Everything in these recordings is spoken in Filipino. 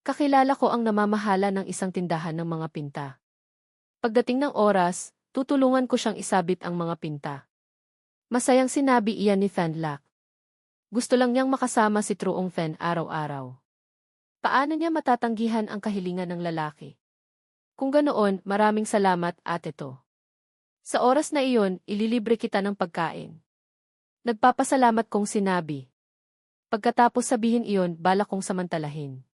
Kakilala ko ang namamahala ng isang tindahan ng mga pinta. Pagdating ng oras, tutulungan ko siyang isabit ang mga pinta. Masayang sinabi iyan ni Fenlak. Gusto lang niyang makasama si Truong Fen araw-araw. Paano niya matatanggihan ang kahilingan ng lalaki? Kung ganoon, maraming salamat, ate to. Sa oras na iyon, ililibre kita ng pagkain. Nagpapasalamat kong sinabi. Pagkatapos sabihin iyon, balak kong samantalahin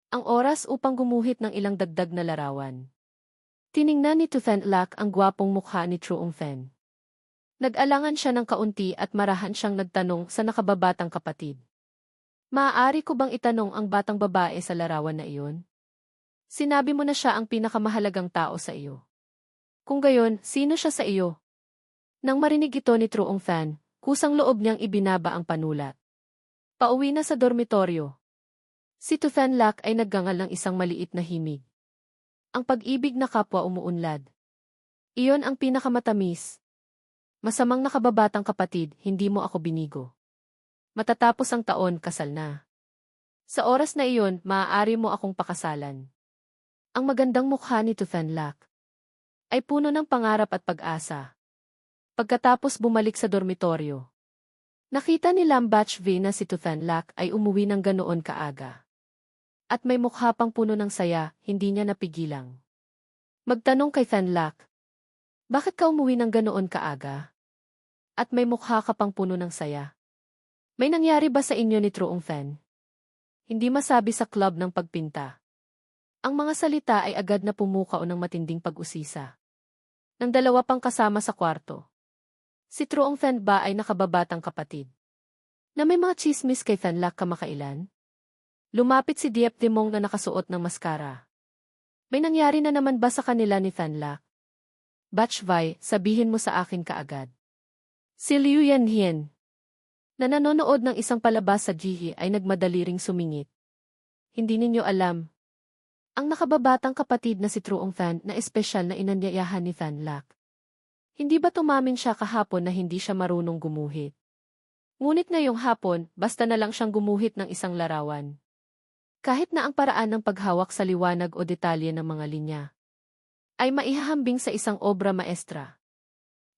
ang oras upang gumuhit ng ilang dagdag na larawan. Tiningnan ni Tu Fenlak ang gwapong mukha ni Truong Fen. Nag-alangan siya ng kaunti at marahan siyang nagtanong sa nakababatang kapatid. Maaari ko bang itanong ang batang babae sa larawan na iyon? Sinabi mo na siya ang pinakamahalagang tao sa iyo. Kung gayon, sino siya sa iyo? Nang marinig ito ni Truong Fen, kusang loob niyang ibinaba ang panulat. Pauwi na sa dormitoryo. Si Tu Fenlak ay naggangal ng isang maliit na himig. Ang pag-ibig na kapwa umuunlad. Iyon ang pinakamatamis. Masamang nakababatang kapatid, hindi mo ako binigo. Matatapos ang taon, kasal na. Sa oras na iyon, maaari mo akong pakasalan. Ang magandang mukha ni Tu Fenlak ay puno ng pangarap at pag-asa. Pagkatapos bumalik sa dormitoryo, nakita ni Lam Bachvi na si Tu Fenlak ay umuwi ng ganoon kaaga. At may mukha pang puno ng saya, hindi niya napigilang magtanong kay Fenlak, bakit ka umuwi ng ganoon kaaga? At may mukha ka pang puno ng saya. May nangyari ba sa inyo ni Truong Fen? Hindi masabi sa club ng pagpinta. Ang mga salita ay agad na pumukao ng matinding pag-usisa ng dalawa pang kasama sa kwarto. Si Truong Fen ba ay nakababatang kapatid na may mga chismis kay Fenlak kamakailan? Lumapit si Diep Dimong na nakasuot ng maskara. May nangyari na naman ba sa kanila ni Fenlak? Bachvai, sabihin mo sa akin kaagad. Si Liu Yanhien, na nanonood ng isang palabas sa GE ay nagmadali ring sumingit. Hindi ninyo alam. Ang nakababatang kapatid na si Truong Fen na espesyal na inanyayahan ni Fenlak. Hindi ba tumamin siya kahapon na hindi siya marunong gumuhit? Ngunit ngayong hapon, basta na lang siyang gumuhit ng isang larawan. Kahit na ang paraan ng paghawak sa liwanag o detalye ng mga linya ay maihahambing sa isang obra maestra.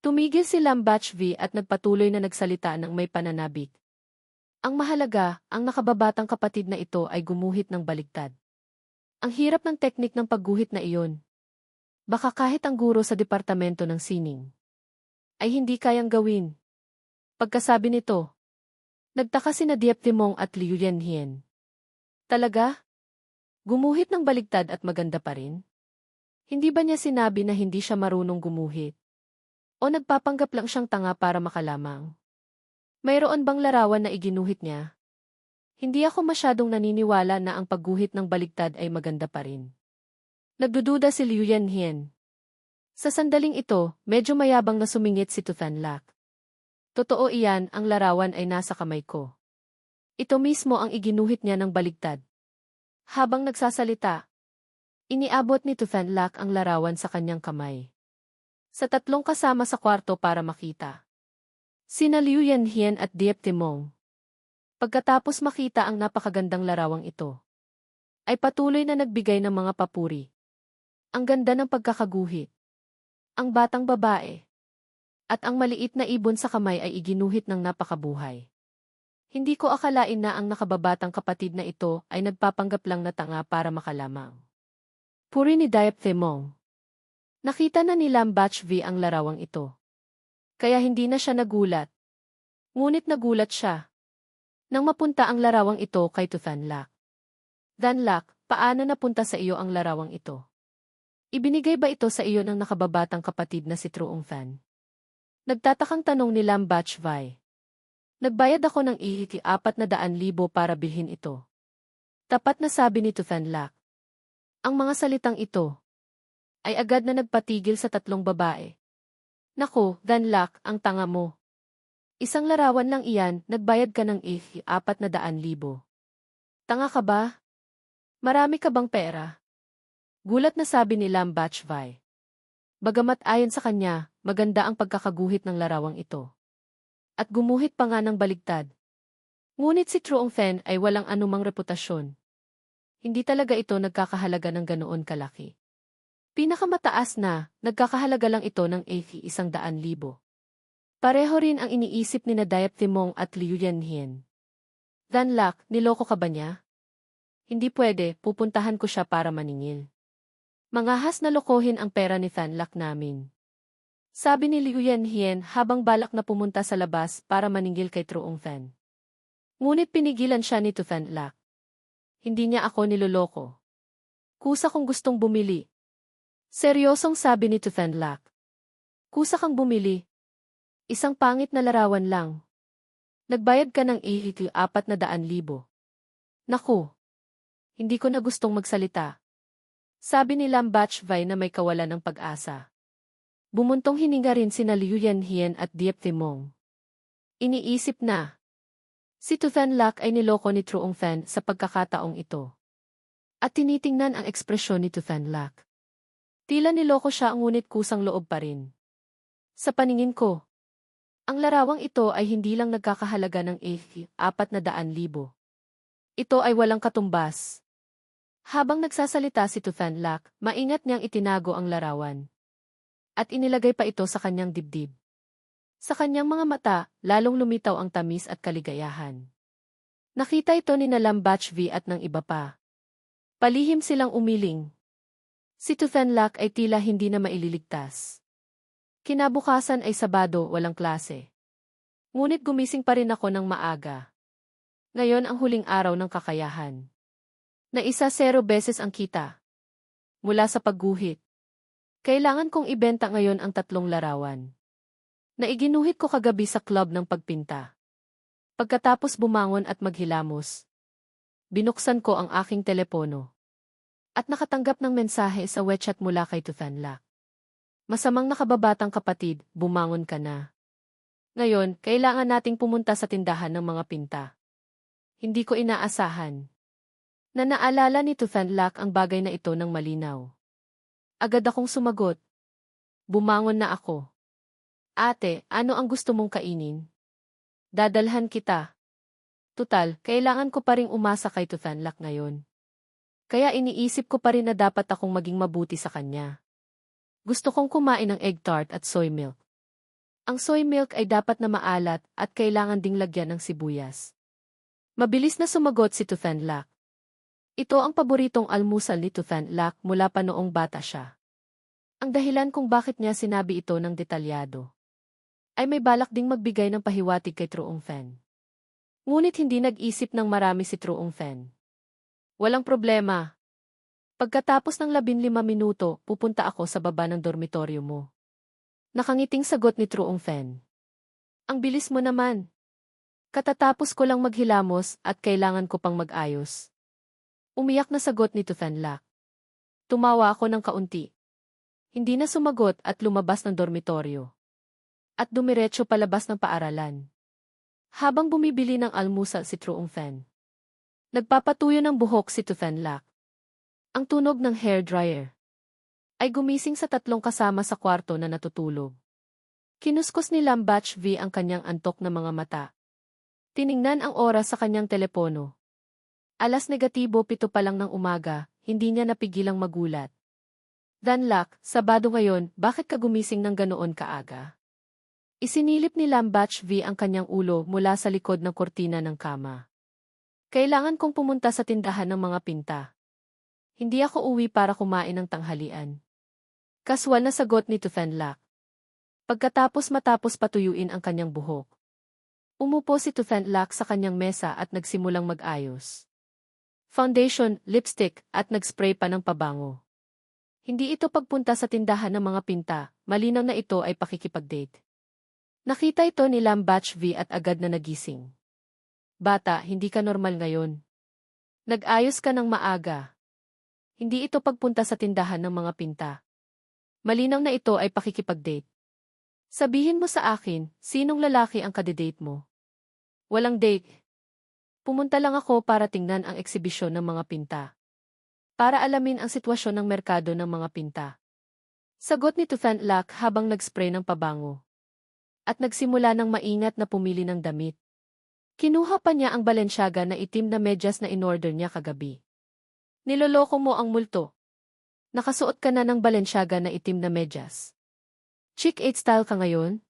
Tumigil si Lam Bachvi at nagpatuloy na nagsalita ng may pananabik. Ang mahalaga, ang nakababatang kapatid na ito ay gumuhit ng baligtad. Ang hirap ng teknik ng pagguhit na iyon. Baka kahit ang guro sa departamento ng sining ay hindi kayang gawin. Pagkasabi nito, nagtaka sina Diep Dimong at Liu Yanhien. Talaga? Gumuhit ng baligtad at maganda pa rin? Hindi ba niya sinabi na hindi siya marunong gumuhit? O nagpapanggap lang siyang tanga para makalamang? Mayroon bang larawan na iginuhit niya? Hindi ako masyadong naniniwala na ang pagguhit ng baligtad ay maganda pa rin. Nagdududa si Liu Yanhien. Sa sandaling ito, medyo mayabang na sumingit si Tu Fenlak. Totoo iyan, ang larawan ay nasa kamay ko. Ito mismo ang iginuhit niya ng baligtad. Habang nagsasalita, iniabot ni Tu Fenlak ang larawan sa kanyang kamay. Sa tatlong kasama sa kwarto para makita. Sina Liu Yanhien at Diep Dimong. Pagkatapos makita ang napakagandang larawang ito, ay patuloy na nagbigay ng mga papuri. Ang ganda ng pagkakaguhit. Ang batang babae. At ang maliit na ibon sa kamay ay iginuhit ng napakabuhay. Hindi ko akalain na ang nakababatang kapatid na ito ay nagpapanggap lang na tanga para makalamang. Puri ni Diep Dimong. Nakita na ni Lam Bachvi ang larawang ito. Kaya hindi na siya nagulat. Ngunit nagulat siya nang mapunta ang larawang ito kay Tu Fenlak. Fenlak, paano napunta sa iyo ang larawang ito? Ibinigay ba ito sa iyo ng nakababatang kapatid na si Truong Fen? Nagtatakang tanong ni Lam Bachvi. Nagbayad ako ng 400,000 para bilhin ito. Tapat na sabi ni Tu Fenlak. Ang mga salitang ito ay agad na nagpatigil sa tatlong babae. Naku, Fenlak, ang tanga mo. Isang larawan lang iyan, nagbayad ka ng 400,000. Tanga ka ba? Marami ka bang pera? Gulat na sabi ni Lam Bachvi. Bagamat ayon sa kanya, maganda ang pagkakaguhit ng larawang ito. At gumuhit pa nga ng baligtad. Ngunit si Truong Fen ay walang anumang reputasyon. Hindi talaga ito nagkakahalaga ng ganoon kalaki. Pinakamataas na, nagkakahalaga lang ito ng 100,000. Pareho rin ang iniisip ni na Diep Timong at Liu Yanhien. Danlak, niloko ka ba niya? Hindi pwede, pupuntahan ko siya para maningil. Mangahas na lokohin ang pera ni Thanlak namin. Sabi ni Liu Yanhien habang balak na pumunta sa labas para maningil kay Truong Fan. Ngunit pinigilan siya ni Thanlak. Hindi niya ako niloloko. Kusa kong gustong bumili. Seryosong sabi ni Thanlak. Kusa kang bumili. Isang pangit na larawan lang. Nagbayad ka ng 400,000. Naku. Hindi ko na gustong magsalita. Sabi ni Lam Bachvai na may kawalan ng pag-asa. Bumuntong hininga rin sina Liu Yanhien at Diep Timong. Iniisip na. Si Thanlak ay niloko ni Truong Fan sa pagkakataong ito. At tinitingnan ang ekspresyon ni Thanlak. Tila niloko siya ngunit kusang loob pa rin. Sa paningin ko, ang larawang ito ay hindi lang nagkakahalaga ng 400,000. Ito ay walang katumbas. Habang nagsasalita si Thanlak, maingat niyang itinago ang larawan. At inilagay pa ito sa kanyang dibdib. Sa kanyang mga mata, lalong lumitaw ang tamis at kaligayahan. Nakita ito ni Lam Bachvi at ng iba pa. Palihim silang umiling. Si Thanlak ay tila hindi na maililigtas. Kinabukasan ay Sabado, walang klase. Ngunit gumising pa rin ako ng maaga. Ngayon ang huling araw ng kakayahan. Na 0 beses ang kita. Mula sa pagguhit. Kailangan kong ibenta ngayon ang 3 larawan. Naiginuhit ko kagabi sa club ng pagpinta. Pagkatapos bumangon at maghilamos, binuksan ko ang aking telepono. At nakatanggap ng mensahe sa WeChat mula kay Thanlak. Masamang nakababatang kapatid, bumangon ka na. Ngayon, kailangan nating pumunta sa tindahan ng mga pinta. Hindi ko inaasahan. Na naalala ni Thanlak ang bagay na ito ng malinaw. Agad akong sumagot. Bumangon na ako. Ate, ano ang gusto mong kainin? Dadalhan kita. Tutal, kailangan ko pa ring umasa kay Thanlak ngayon. Kaya iniisip ko pa rin na dapat akong maging mabuti sa kanya. Gusto kong kumain ng egg tart at soy milk. Ang soy milk ay dapat na maalat at kailangan ding lagyan ng sibuyas. Mabilis na sumagot si Thanlak. Ito ang paboritong almusal ni Thanlak mula pa noong bata siya. Ang dahilan kung bakit niya sinabi ito ng detalyado ay may balak ding magbigay ng pahiwatig kay Truong Fan. Ngunit hindi nag-isip ng marami si Truong Fan. Walang problema. Pagkatapos ng 15 minuto, pupunta ako sa baba ng dormitoryo mo. Nakangiting sagot ni Truong Fan. Ang bilis mo naman. Katatapos ko lang maghilamos at kailangan ko pang mag-ayos. Umiyak na sagot ni Thanlak. Tumawa ako ng kaunti. Hindi na sumagot at lumabas ng dormitoryo. At dumiretso palabas ng paaralan. Habang bumibili ng almusal si Truong Fan. Nagpapatuyo ng buhok si Thanlak. Ang tunog ng hairdryer ay gumising sa 3 kasama sa kwarto na natutulog. Kinuskos ni Lam Bachvi ang kanyang antok na mga mata. Tiningnan ang oras sa kanyang telepono. 7:07 pa lang ng umaga, hindi niya napigilang magulat. Danlak, Sabado ngayon, bakit ka gumising ng ganoon kaaga? Isinilip ni Lam Bachvi ang kanyang ulo mula sa likod ng kortina ng kama. Kailangan kong pumunta sa tindahan ng mga pinta. Hindi ako uwi para kumain ng tanghalian. Kaswal na sagot ni Thanlak. Matapos patuyuin ang kanyang buhok. Umupo si Thanlak sa kanyang mesa at nagsimulang mag-ayos. Foundation, lipstick, at nagspray pa ng pabango. Hindi ito pagpunta sa tindahan ng mga pinta, malinaw na ito ay pakikipag-date. Nakita ito ni Lam Bachvi at agad na nagising. Bata, hindi ka normal ngayon. Nag-ayos ka ng maaga. Hindi ito pagpunta sa tindahan ng mga pinta. Malinaw na ito ay pakikipag-date. Sabihin mo sa akin, sinong lalaki ang kadidate mo? Walang date. Pumunta lang ako para tingnan ang eksibisyon ng mga pinta. Para alamin ang sitwasyon ng merkado ng mga pinta. Sagot ni Thanlak habang nagspray ng pabango. At nagsimula ng maingat na pumili ng damit. Kinuha pa niya ang Balenciaga na itim na medyas na in-order niya kagabi. Niloloko mo ang multo. Nakasuot ka na ng Balenciaga na itim na medyas. Chick 8 style ka ngayon?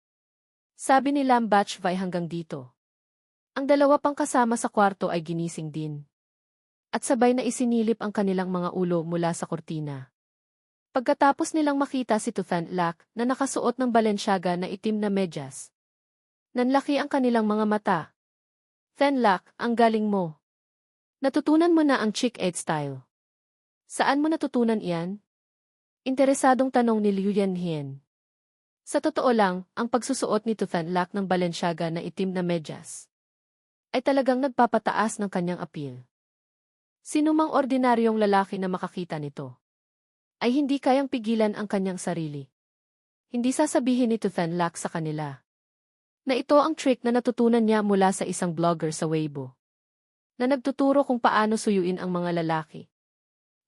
Sabi ni Lam Batchvai hanggang dito. Ang dalawa pang kasama sa kwarto ay ginising din. At sabay na isinilip ang kanilang mga ulo mula sa kortina. Pagkatapos nilang makita si Tufan Lak na nakasuot ng Balenciaga na itim na medyas. Nanlaki ang kanilang mga mata. Fenlak, ang galing mo. Natutunan mo na ang Chick 8 style. Saan mo natutunan iyan? Interesadong tanong ni Liu Yanhien. Sa totoo lang, ang pagsusuot ni Tufan Lak ng Balenciaga na itim na medyas ay talagang nagpapataas ng kanyang appeal. Sinumang ordinaryong lalaki na makakita nito ay hindi kayang pigilan ang kanyang sarili. Hindi sasabihin ni Tufan Lak sa kanila na ito ang trick na natutunan niya mula sa isang blogger sa Weibo na nagtuturo kung paano suyuin ang mga lalaki.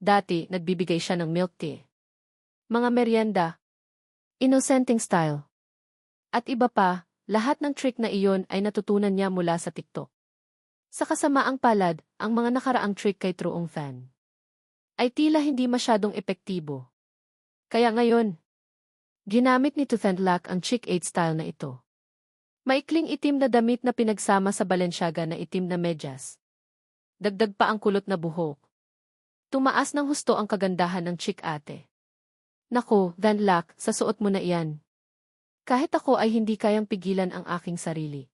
Dati, nagbibigay siya ng milk tea, mga merienda, innocenteng style. At iba pa, lahat ng trick na iyon ay natutunan niya mula sa TikTok. Sa kasamaang palad, ang mga nakaraang trick kay Truong Fan ay tila hindi masyadong epektibo. Kaya ngayon, ginamit ni Tufan Lak ang Chick 8 style na ito. Maikling itim na damit na pinagsama sa Balenciaga na itim na medyas. Dagdag pa ang kulot na buhok. Tumaas ng husto ang kagandahan ng Chick ate. Naku, Van Lak, sa suot mo na iyan. Kahit ako ay hindi kayang pigilan ang aking sarili.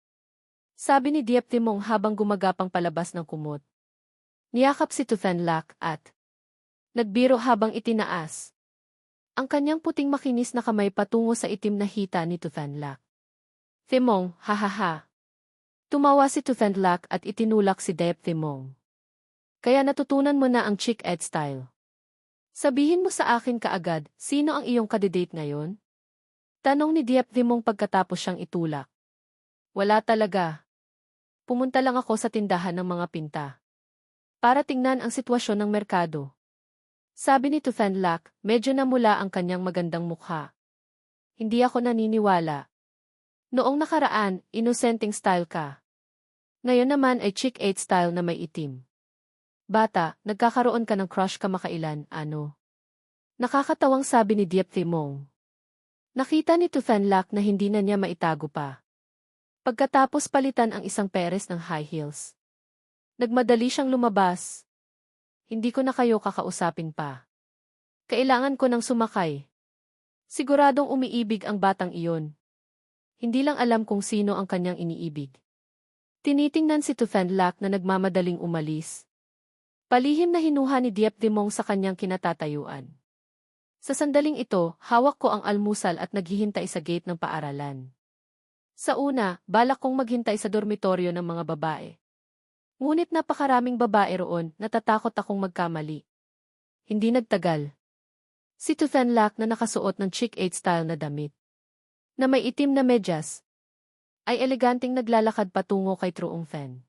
Sabi ni Diep Timong habang gumagapang palabas ng kumot. Niyakap si Tufan Lak at nagbiro habang itinaas ang kanyang puting makinis na kamay patungo sa itim na hita ni Tufan Lak. Timong, hahaha. Tumawa si Tufan Lak at itinulak si Diep Timong. Kaya natutunan mo na ang Chick 8 style. Sabihin mo sa akin kaagad, sino ang iyong kadidate ngayon? Tanong ni Diep Timong pagkatapos siyang itulak. Wala talaga. Pumunta lang ako sa tindahan ng mga pinta para tingnan ang sitwasyon ng merkado. Sabi ni Tufan Lak, medyo namula ang kanyang magandang mukha. Hindi ako naniniwala. Noong nakaraan, innocenteng style ka. Ngayon naman ay Chick 8 style na may itim. Bata, nagkakaroon ka ng crush kamakailan, ano? Nakakatawang sabi ni Diep Timong. Nakita ni Tufan Lak na hindi na niya maitago pa. Pagkatapos palitan ang isang peres ng high heels. Nagmadali siyang lumabas. Hindi ko na kayo kakausapin pa. Kailangan ko nang sumakay. Siguradong umiibig ang batang iyon. Hindi lang alam kung sino ang kanyang iniibig. Tinitingnan si Tufan Lak na nagmamadaling umalis. Palihim na hinuha ni Diep Timong sa kanyang kinatatayuan. Sa sandaling ito, hawak ko ang almusal at naghihintay sa gate ng paaralan. Sa una, balak kong maghintay sa dormitoryo ng mga babae. Ngunit napakaraming babae roon, natatakot akong magkamali. Hindi nagtagal. Si Tufan Lak na nakasuot ng Chick 8 style na damit, na may itim na medyas, ay eleganteng naglalakad patungo kay Truong Fan.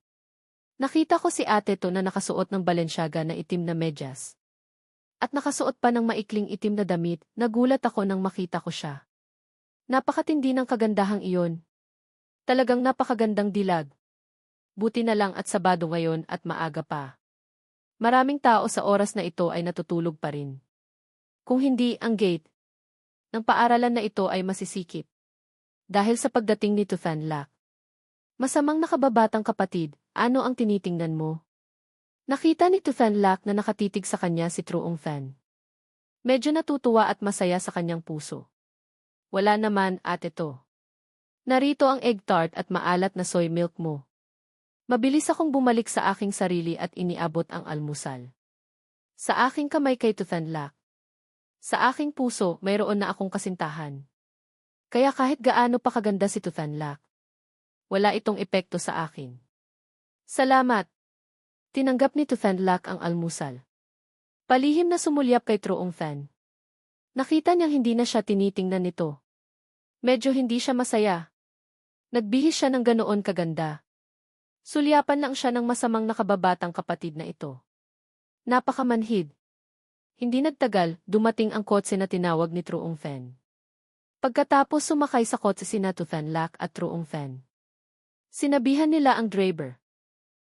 Nakita ko si ate to na nakasuot ng Balenciaga na itim na medyas. At nakasuot pa ng maikling itim na damit, nagulat ako nang makita ko siya. Napakatindi ng kagandahang iyon. Talagang napakagandang dilag. Buti na lang at Sabado ngayon at maaga pa. Maraming tao sa oras na ito ay natutulog pa rin. Kung hindi, ang gate ng paaralan na ito ay masisikip. Dahil sa pagdating ni Tufan Lak. Masamang nakababatang kapatid, ano ang tinitingnan mo? Nakita ni Tufan Lak na nakatitig sa kanya si Truong Fan. Medyo natutuwa at masaya sa kanyang puso. Wala naman, ate to. Narito ang egg tart at maalat na soy milk mo. Mabilis akong bumalik sa aking sarili at iniabot ang almusal. Sa aking kamay kay Tufan Lak. Sa aking puso, mayroon na akong kasintahan. Kaya kahit gaano pa kaganda si Tufan Lak, wala itong epekto sa akin. Salamat. Tinanggap ni Tufan Lak ang almusal. Palihim na sumulyap kay Truong Fan. Nakita niyang hindi na siya tinitingnan nito. Medyo hindi siya masaya. Nagbihis siya ng ganoon kaganda. Sulyapan lang siya ng masamang nakababatang kapatid na ito. Napakamanhid. Hindi nagtagal, dumating ang kotse na tinawag ni Truong Fan. Pagkatapos sumakay sa kotse sina Tufan Lak at Truong Fan. Sinabihan nila ang driver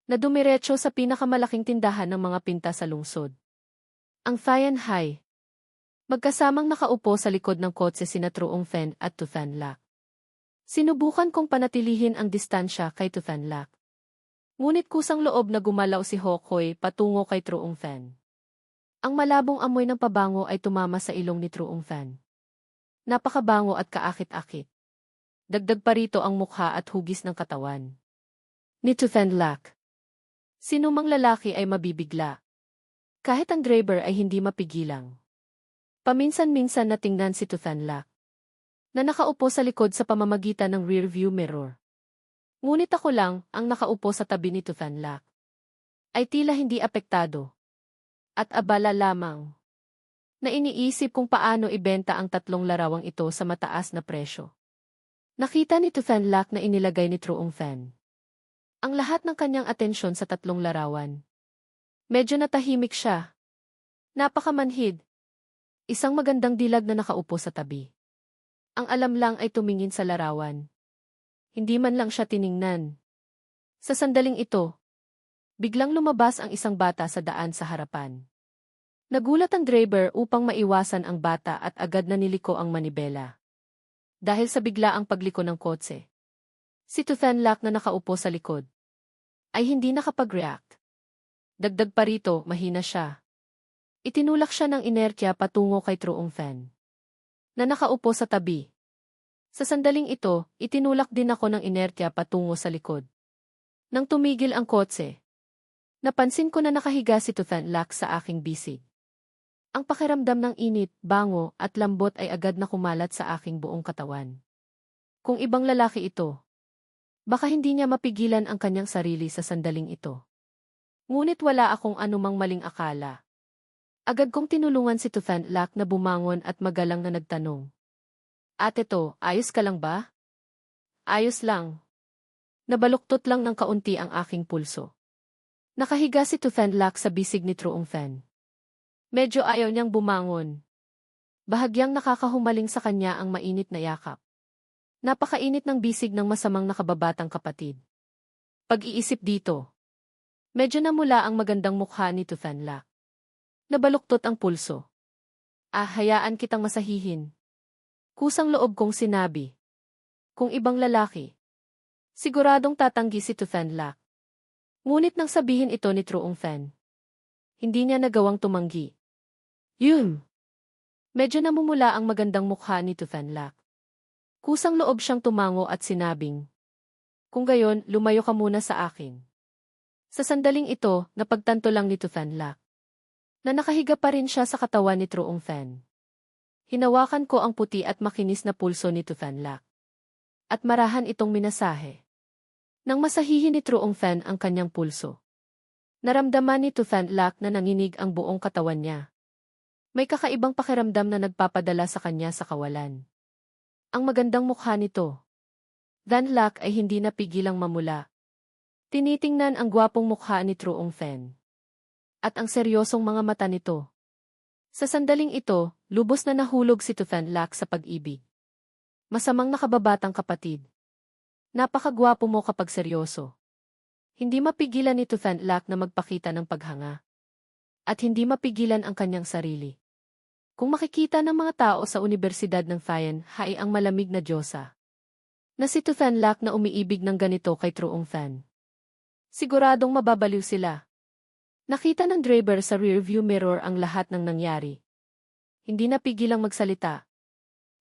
na dumiretso sa pinakamalaking tindahan ng mga pinta sa lungsod. Ang Thian Hai. Magkasamang nakaupo sa likod ng kotse sina Truong Fen at Tu Fanlak. Sinubukan kong panatilihin ang distansya kay Tu Fanlak. Ngunit kusang loob na gumalaw si Hokoy patungo kay Truong Fen. Ang malabong amoy ng pabango ay tumama sa ilong ni Truong Fen. Napakabango at kaakit-akit. Dagdag pa rito ang mukha at hugis ng katawan ni Tu Fanlak. Sinumang lalaki ay mabibigla. Kahit ang driver ay hindi mapigilang. Paminsan-minsan natingnan si Tu Fanlak na nakaupo sa likod sa pamamagitan ng rearview mirror. Ngunit ako lang ang nakaupo sa tabi ni Tu Fanlak. Ay tila hindi apektado. At abala lamang. Na iniisip kung paano ibenta ang 3 larawang ito sa mataas na presyo. Nakita ni Tu Fanlak na inilagay ni Truong Fen ang lahat ng kanyang atensyon sa 3 larawan. Medyo natahimik siya. Napakamanhid. Isang magandang dilag na nakaupo sa tabi. Ang alam lang ay tumingin sa larawan. Hindi man lang siya tiningnan. Sa sandaling ito, biglang lumabas ang isang bata sa daan sa harapan. Nagulat ang driver upang maiwasan ang bata at agad na niliko ang manibela. Dahil sa biglaang pagliko ng kotse, si Tu Fanlak na nakaupo sa likod ay hindi nakapag-react. Dagdag pa rito, mahina siya. Itinulak siya ng inertya patungo kay Truong Fen na nakaupo sa tabi. Sa sandaling ito, itinulak din ako ng inertya patungo sa likod. Nang tumigil ang kotse, napansin ko na nakahiga si Tu Fanlak sa aking bisig. Ang pakiramdam ng init, bango at lambot ay agad na kumalat sa aking buong katawan. Kung ibang lalaki ito, baka hindi niya mapigilan ang kanyang sarili sa sandaling ito. Ngunit wala akong anumang maling akala. Agad kong tinulungan si Tu Fanlak na bumangon at magalang na nagtanong. Ate to, ayos ka lang ba? Ayos lang. Nabaluktot lang ng kaunti ang aking pulso. Nakahiga si Tu Fanlak sa bisig ni Truong Fen. Medyo ayaw niyang bumangon. Bahagyang nakakahumaling sa kanya ang mainit na yakap. Napakainit ng bisig ng masamang nakababatang kapatid. Pag-iisip dito. Medyo namula ang magandang mukha ni Tu Fanlak. Nabaluktot ang pulso. Hayaan kitang masahihin. Kusang loob kong sinabi. Kung ibang lalaki, siguradong tatanggi si Tu Fanlak. Ngunit nang sabihin ito ni Truong Fen, hindi niya nagawang tumanggi. Yun! Medyo namumula ang magandang mukha ni Tu Fanlak. Kusang loob siyang tumango at sinabing, kung gayon, lumayo ka muna sa akin. Sa sandaling ito, napagtanto lang ni Tu Fanlak na nakahiga pa rin siya sa katawan ni Truong Fen. Hinawakan ko ang puti at makinis na pulso ni Tu Fanlak. At marahan itong minasahe. Nang masahihin ni Truong Fen ang kanyang pulso, naramdaman ni Tu Fanlak na nanginig ang buong katawan niya. May kakaibang pakiramdam na nagpapadala sa kanya sa kawalan. Ang magandang mukha nito, Fanlak, ay hindi napigilang mamula. Tinitingnan ang gwapong mukha ni Truong Fen. At ang seryosong mga mata nito. Sa sandaling ito, lubos na nahulog si Tu Fanlak sa pag-ibig. Masamang nakababatang kapatid. Napakagwapo mo kapag seryoso. Hindi mapigilan ni Tu Fanlak na magpakita ng paghanga. At hindi mapigilan ang kanyang sarili. Kung makikita ng mga tao sa Universidad ng Thian Hai ang malamig na diyosa, na si Tu Fanlak na umiibig ng ganito kay Truong Fen, siguradong mababaliw sila. Nakita ng driver sa rearview mirror ang lahat ng nangyari. Hindi napigilang magsalita.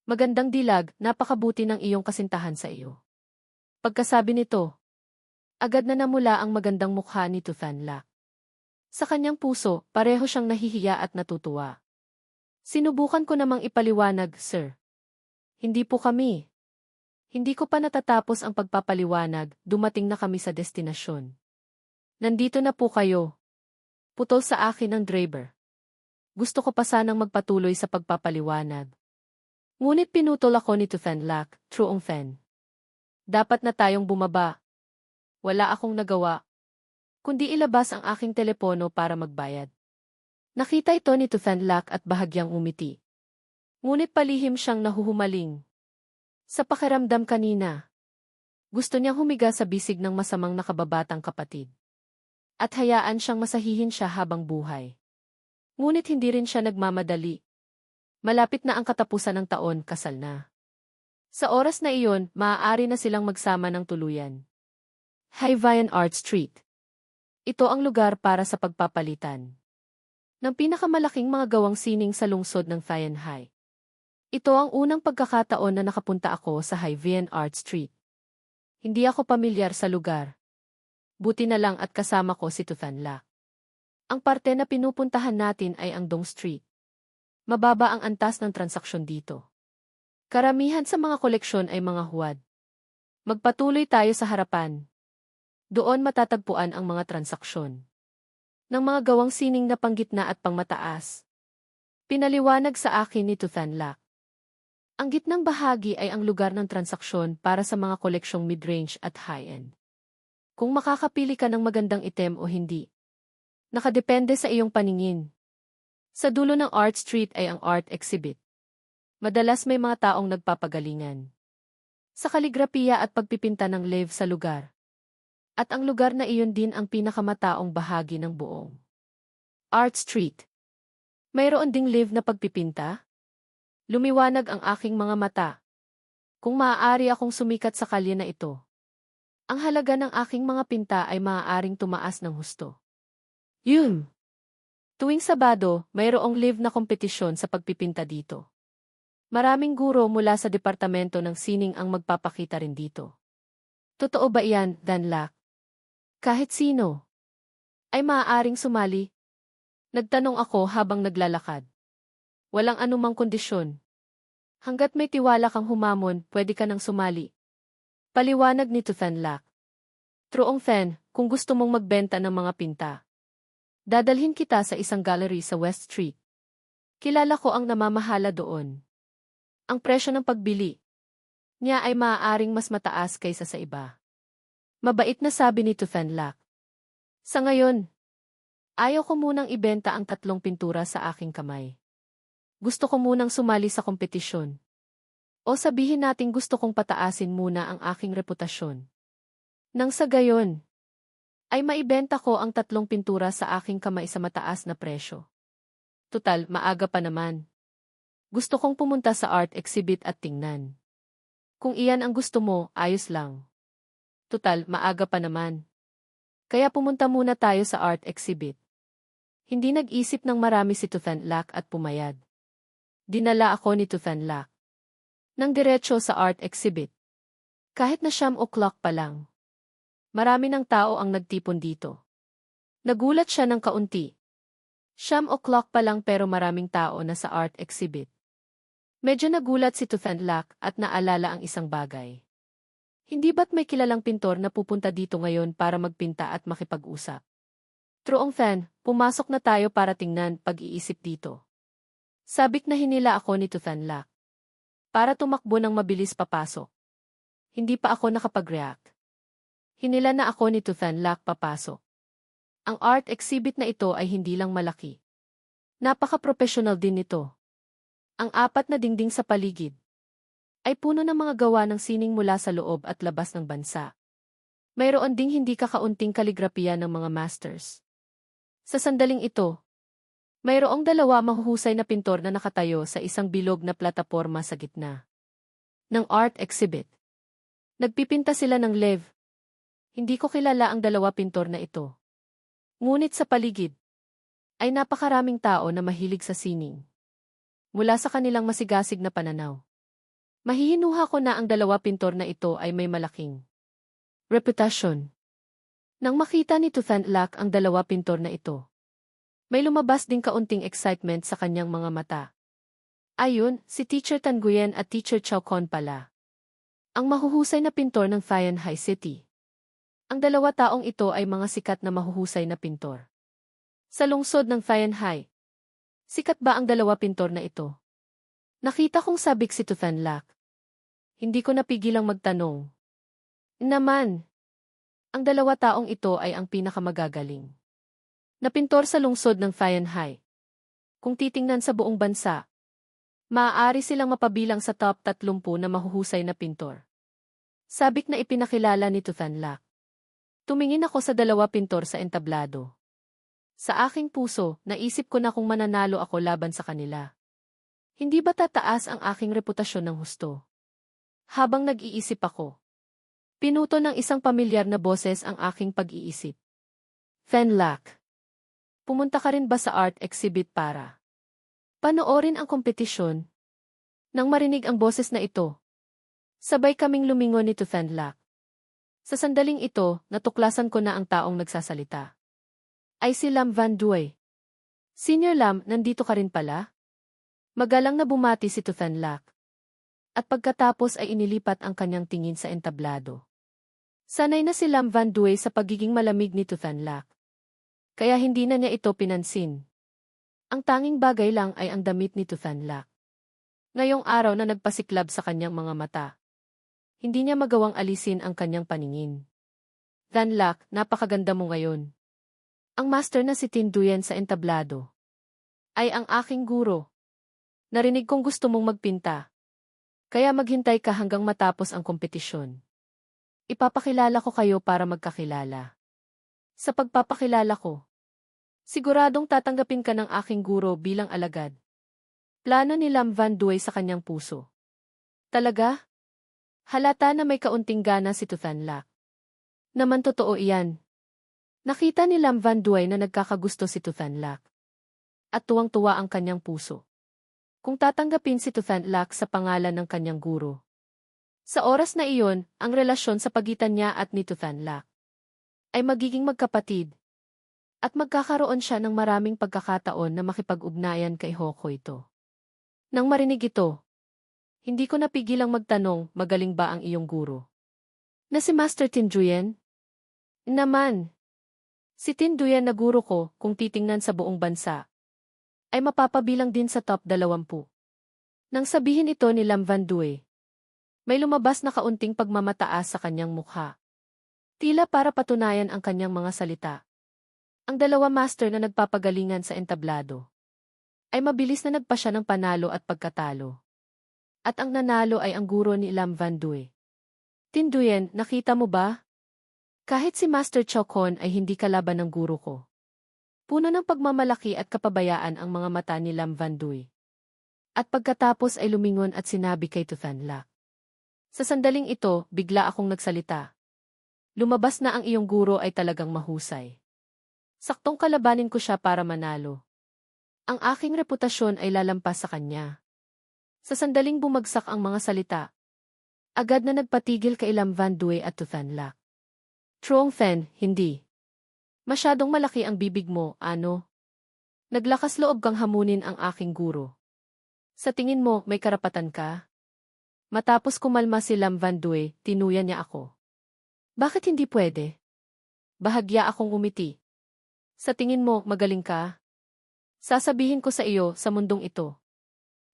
Magandang dilag, napakabuti ng iyong kasintahan sa iyo. Pagkasabi nito, agad na namula ang magandang mukha ni Tu Fanlak. Sa kanyang puso, pareho siyang nahihiya at natutuwa. Sinubukan ko namang ipaliwanag, sir. Hindi po kami. Hindi ko pa natatapos ang pagpapaliwanag, dumating na kami sa destinasyon. Nandito na po kayo. Putol sa akin ang driver. Gusto ko pa sanang magpatuloy sa pagpapaliwanag. Ngunit pinutol ako ni Tu Fanlak, Truong Fen. Dapat na tayong bumaba. Wala akong nagawa, kundi ilabas ang aking telepono para magbayad. Nakita ito ni Tu Fanlak at bahagyang umiti. Ngunit palihim siyang nahuhumaling. Sa pakiramdam kanina, gusto niyang humiga sa bisig ng masamang nakababatang kapatid. At hayaan siyang masahihin siya habang buhay. Ngunit hindi rin siya nagmamadali. Malapit na ang katapusan ng taon, kasal na. Sa oras na iyon, maaari na silang magsama ng tuluyan. Vian Art Street. Ito ang lugar para sa pagpapalitan ng pinakamalaking mga gawang sining sa lungsod ng Vian High. Ito ang unang pagkakataon na nakapunta ako sa Vian Art Street. Hindi ako pamilyar sa lugar. Buti na lang at kasama ko si Tuthan Lac. Ang parte na pinupuntahan natin ay ang Dong Street. Mababa ang antas ng transaksyon dito. Karamihan sa mga koleksyon ay mga huwad. Magpatuloy tayo sa harapan. Doon matatagpuan ang mga transaksyon ng mga gawang sining na panggitna at pangmataas. Pinaliwanag sa akin ni Tuthan Lac. Ang gitnang bahagi ay ang lugar ng transaksyon para sa mga koleksyong mid-range at high-end. Kung makakapili ka ng magandang item o hindi, nakadepende sa iyong paningin. Sa dulo ng Art Street ay ang art exhibit. Madalas may mga taong nagpapagalingan sa kaligrapiya at pagpipinta ng lave sa lugar. At ang lugar na iyon din ang pinakamataong bahagi ng buong Art Street. Mayroon ding lave na pagpipinta. Lumiwanag ang aking mga mata. Kung maaari akong sumikat sa kalye na ito, ang halaga ng aking mga pinta ay maaaring tumaas ng husto. Yun! Tuwing Sabado, mayroong live na kompetisyon sa pagpipinta dito. Maraming guro mula sa departamento ng sining ang magpapakita rin dito. Totoo ba iyan, Dan Lac? Kahit sino ay maaaring sumali? Nagtanong ako habang naglalakad. Walang anumang kondisyon. Hanggat may tiwala kang humamon, pwede ka nang sumali. Paliwanag ni Tuthan Lac. Truong Fan, kung gusto mong magbenta ng mga pinta, dadalhin kita sa isang gallery sa West Street. Kilala ko ang namamahala doon. Ang presyo ng pagbili niya ay maaaring mas mataas kaysa sa iba. Mabait na sabi ni Tuthan Lac. Sa ngayon, ayaw ko munang ibenta ang 3 pintura sa aking kamay. Gusto ko munang sumali sa kompetisyon. O sabihin nating gusto kong pataasin muna ang aking reputasyon. Nang sa gayon, ay maibenta ko ang 3 pintura sa aking kamay sa mataas na presyo. Tutal, maaga pa naman. Gusto kong pumunta sa art exhibit at tingnan. Kung iyan ang gusto mo, ayos lang. Tutal, maaga pa naman. Kaya pumunta muna tayo sa art exhibit. Hindi nag-isip ng marami si Tuthan Lac at pumayag. Dinala ako ni Tuthan Lac nang diretso sa art exhibit. Kahit na 9:00 pa lang, marami ng tao ang nagtipon dito. Nagulat siya ng kaunti. 9:00 pa lang pero maraming tao na sa art exhibit. Medyo nagulat si Tuthan Lac at naalala ang isang bagay. Hindi ba't may kilalang pintor na pupunta dito ngayon para magpinta at makipag-usap? Truong Fan, pumasok na tayo para tingnan pag-iisip dito. Sabik na hinila ako ni Tuthan Lac. Para tumakbo ng mabilis papasok. Hindi pa ako nakapag-react. Hinila na ako ni Tuthan Lac papasok. Ang art exhibit na ito ay hindi lang malaki. Napaka-professional din nito. Ang 4 na dingding sa paligid ay puno ng mga gawa ng sining mula sa loob at labas ng bansa. Mayroon ding hindi kakaunting kaligrapiya ng mga masters. Sa sandaling ito, mayroong 2 mahuhusay na pintor na nakatayo sa isang bilog na plataporma sa gitna ng art exhibit. Nagpipinta sila ng leve. Hindi ko kilala ang 2 pintor na ito. Ngunit sa paligid ay napakaraming tao na mahilig sa sining. Mula sa kanilang masigasig na pananaw, mahihinuha ko na ang 2 pintor na ito ay may malaking reputasyon. Nang makita ni Tuthan Lac ang 2 pintor na ito, may lumabas ding kaunting excitement sa kanyang mga mata. Ayun, si Teacher Tan Nguyen at Teacher Chow Con pala. Ang mahuhusay na pintor ng Vian High City. Ang 2 taong ito ay mga sikat na mahuhusay na pintor sa lungsod ng Vian High. Sikat ba ang 2 pintor na ito? Nakita kong sabik si Tuthan Lac. Hindi ko napigilang magtanong. Naman, ang 2 taong ito ay ang pinakamagagaling na pintor sa lungsod ng Vian High. Kung titingnan sa buong bansa, maaari silang mapabilang sa top 30 na mahuhusay na pintor. Sabik na ipinakilala ni Tuthan Lac. Tumingin ako sa 2 pintor sa entablado. Sa aking puso, naisip ko na kung mananalo ako laban sa kanila. Hindi ba tataas ang aking reputasyon ng husto? Habang nag-iisip ako, pinuto ng isang pamilyar na boses ang aking pag-iisip. Fenlac, pumunta ka rin ba sa art exhibit para panoorin ang kompetisyon? Nang marinig ang boses na ito, sabay kaming lumingon ni Fenlac. Sa sandaling ito, natuklasan ko na ang taong nagsasalita ay si Lam Van Due. Senior Lam, nandito ka rin pala? Magalang na bumati si Fenlac. At pagkatapos ay inilipat ang kanyang tingin sa entablado. Sanay na si Lam Van Due sa pagiging malamig ni Fenlac. Kaya hindi na niya ito pinansin. Ang tanging bagay lang ay ang damit ni Fenlac. Ngayong araw na nagpasiklab sa kanyang mga mata, hindi niya magawang alisin ang kanyang paningin. Fenlac, napakaganda mo ngayon. Ang master na si Tin Duyen sa entablado ay ang aking guro. Narinig kong gusto mong magpinta. Kaya maghintay ka hanggang matapos ang kompetisyon. Ipapakilala ko kayo para magkakilala. Sa pagpapakilala ko, siguradong tatanggapin ka ng aking guro bilang alagad. Plano ni Lam Van Due sa kanyang puso. Talaga? Halata na may kaunting gana si Fenlac. Naman totoo iyan. Nakita ni Lam Van Due na nagkakagusto si Fenlac. At tuwang-tuwa ang kanyang puso. Kung tatanggapin si Fenlac sa pangalan ng kanyang guro. Sa oras na iyon, ang relasyon sa pagitan niya at ni Fenlac ay magiging magkapatid. At magkakaroon siya ng maraming pagkakataon na makipag-ugnayan kay Hoko ito. Nang marinig ito, hindi ko napigilang magtanong, magaling ba ang iyong guro? Na si Master Tin Duyen? Naman. Si Tin Duyen na guro ko, kung titingnan sa buong bansa, ay mapapabilang din sa top 20. Nang sabihin ito ni Lam Van Due, may lumabas na kaunting pagmamataas sa kanyang mukha. Tila para patunayan ang kanyang mga salita. Ang dalawa master na nagpapagalingan sa entablado ay mabilis na nagpa siya ng panalo at pagkatalo. At ang nanalo ay ang guro ni Lam Van Due. Tin Duyen, nakita mo ba? Kahit si Master Chokon ay hindi kalaban ng guro ko. Puno ng pagmamalaki at kapabayaan ang mga mata ni Lam Van Due. At pagkatapos ay lumingon at sinabi kay Fenlac. Sa sandaling ito, bigla akong nagsalita. Lumabas na ang iyong guro ay talagang mahusay. Saktong kalabanin ko siya para manalo. Ang aking reputasyon ay lalampas sa kanya. Sa sandaling bumagsak ang mga salita, agad na nagpatigil kay Lam Van Due at Fenlac. Truong Fen, hindi. Masyadong malaki ang bibig mo, ano? Naglakas loob kang hamunin ang aking guro. Sa tingin mo, may karapatan ka? Matapos kumalma si Lam Van Due, tinuyan niya ako. Bakit hindi pwede? Bahagya akong umiti. Sa tingin mo, magaling ka? Sasabihin ko sa iyo, sa mundong ito,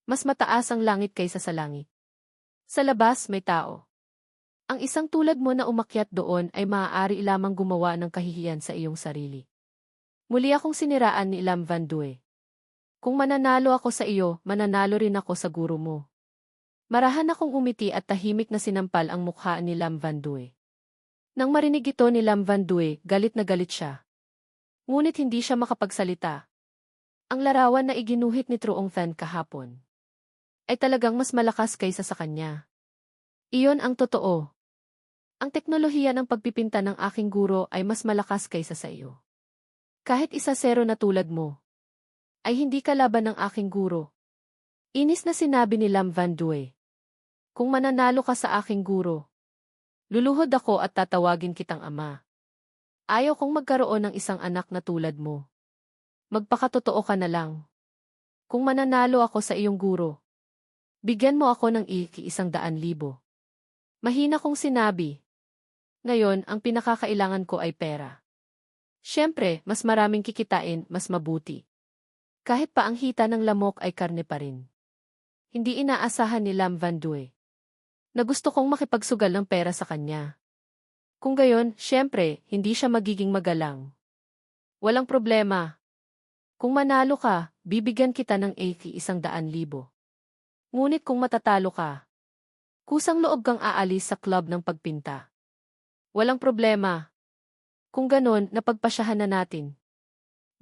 mas mataas ang langit kaysa sa langit. Sa labas, may tao. Ang isang tulad mo na umakyat doon ay maaari lamang gumawa ng kahihiyan sa iyong sarili. Muli akong siniraan ni Lam Van Due. Kung mananalo ako sa iyo, mananalo rin ako sa guro mo. Marahan akong umiti at tahimik na sinampal ang mukha ni Lam Van Due. Nang marinig ito ni Lam Van Due, galit na galit siya. Ngunit hindi siya makapagsalita. Ang larawan na iginuhit ni Truong Fen kahapon ay talagang mas malakas kaysa sa kanya. Iyon ang totoo. Ang teknolohiya ng pagpipinta ng aking guro ay mas malakas kaysa sa iyo. Kahit 1-0 na tulad mo, ay hindi kalaban ng aking guro. Inis na sinabi ni Lam Van Due. Kung mananalo ka sa aking guro, luluhod ako at tatawagin kitang ama. Ayaw kong magkaroon ng isang anak na tulad mo. Magpakatotoo ka na lang. Kung mananalo ako sa iyong guro, bigyan mo ako ng 100,000. Mahina kong sinabi. Ngayon, ang pinakakailangan ko ay pera. Siyempre, mas maraming kikitain, mas mabuti. Kahit pa ang hita ng lamok ay karne pa rin. Hindi inaasahan ni Lam Van Due na gusto kong makipagsugal ng pera sa kanya. Kung gayon, siyempre, hindi siya magiging magalang. Walang problema. Kung manalo ka, bibigyan kita ng 100,000. Ngunit kung matatalo ka, kusang loob kang aalis sa club ng pagpinta. Walang problema. Kung ganon, napagpasyahan na natin.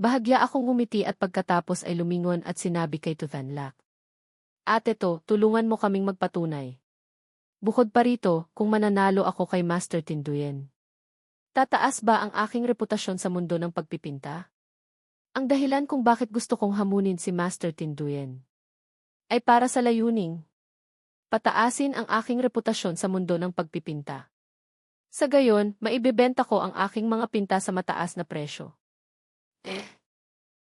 Bahagya akong ngumiti at pagkatapos ay lumingon at sinabi kay Tufanlak. Ate to, tulungan mo kaming magpatunay. Bukod pa rito, kung mananalo ako kay Master Tinduyen, tataas ba ang aking reputasyon sa mundo ng pagpipinta? Ang dahilan kung bakit gusto kong hamunin si Master Tinduyen ay para sa layuning pataasin ang aking reputasyon sa mundo ng pagpipinta. Sa gayon, maibebenta ko ang aking mga pinta sa mataas na presyo.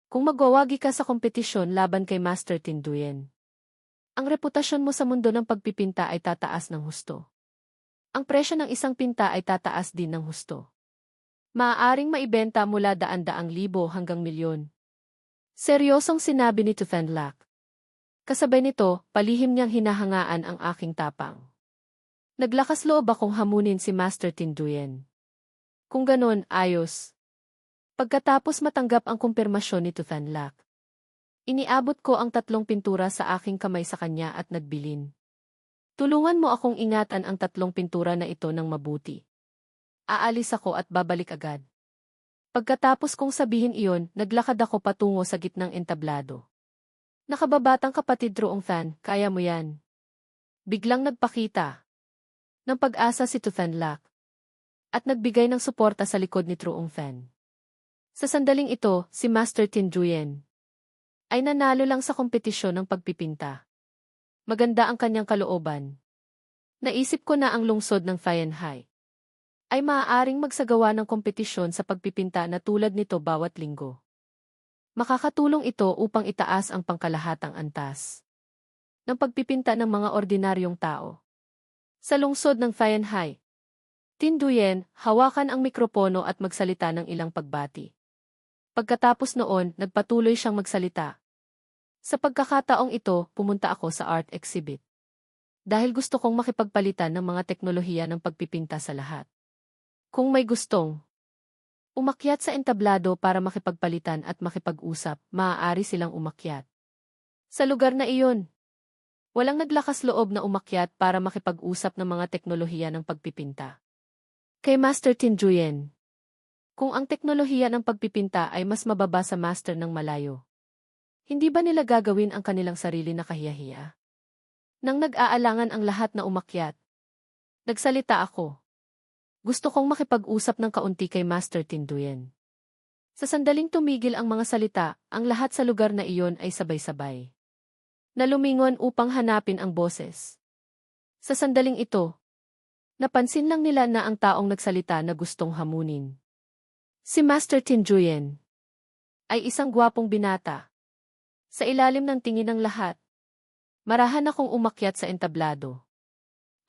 Kung magwawagi ka sa kompetisyon laban kay Master Tinduyen, ang reputasyon mo sa mundo ng pagpipinta ay tataas ng husto. Ang presyo ng isang pinta ay tataas din ng husto. Maaaring maibenta mula daan-daang libo hanggang milyon. Seryosong sinabi ni Tufanlak. Kasabay nito, palihim niyang hinahangaan ang aking tapang. Naglakas loob akong hamunin si Master Tinduyen. Kung ganon, ayos. Pagkatapos matanggap ang kumpirmasyon ni Tufanlak, iniabot ko ang 3 pintura sa aking kamay sa kanya at nagbilin. Tulungan mo akong ingatan ang 3 pintura na ito ng mabuti. Aalis ako at babalik agad. Pagkatapos kong sabihin iyon, naglakad ako patungo sa gitnang entablado. Nakababatang kapatid Truong Fan, kaya mo yan. Biglang nagpakita ng pag-asa si Tufanlak at nagbigay ng suporta sa likod ni Truong Fan. Sa sandaling ito, si Master Tinduyen ay nanalo lang sa kompetisyon ng pagpipinta. Maganda ang kanyang kalooban. Naisip ko na ang lungsod ng Fayenhai ay maaaring magsagawa ng kompetisyon sa pagpipinta na tulad nito bawat linggo. Makakatulong ito upang itaas ang pangkalahatang antas ng pagpipinta ng mga ordinaryong tao. Sa lungsod ng Fayenhai, Tinduyen, hawakan ang mikropono at magsalita ng ilang pagbati. Pagkatapos noon, nagpatuloy siyang magsalita. Sa pagkakataong ito, pumunta ako sa art exhibit. Dahil gusto kong makipagpalitan ng mga teknolohiya ng pagpipinta sa lahat. Kung may gustong umakyat sa entablado para makipagpalitan at makipag-usap, maaari silang umakyat. Sa lugar na iyon, walang naglakas loob na umakyat para makipag-usap ng mga teknolohiya ng pagpipinta. Kay Master Tinduyen, kung ang teknolohiya ng pagpipinta ay mas mababa sa master ng malayo, hindi ba nila gagawin ang kanilang sarili na kahiyahiya? Nang nag-aalangan ang lahat na umakyat, nagsalita ako. Gusto kong makipag-usap ng kaunti kay Master Tinduyen. Sa sandaling tumigil ang mga salita, ang lahat sa lugar na iyon ay sabay-sabay na lumingon upang hanapin ang boses. Sa sandaling ito, napansin lang nila na ang taong nagsalita na gustong hamunin si Master Tinduyen ay isang gwapong binata. Sa ilalim ng tingin ng lahat, marahan akong umakyat sa entablado.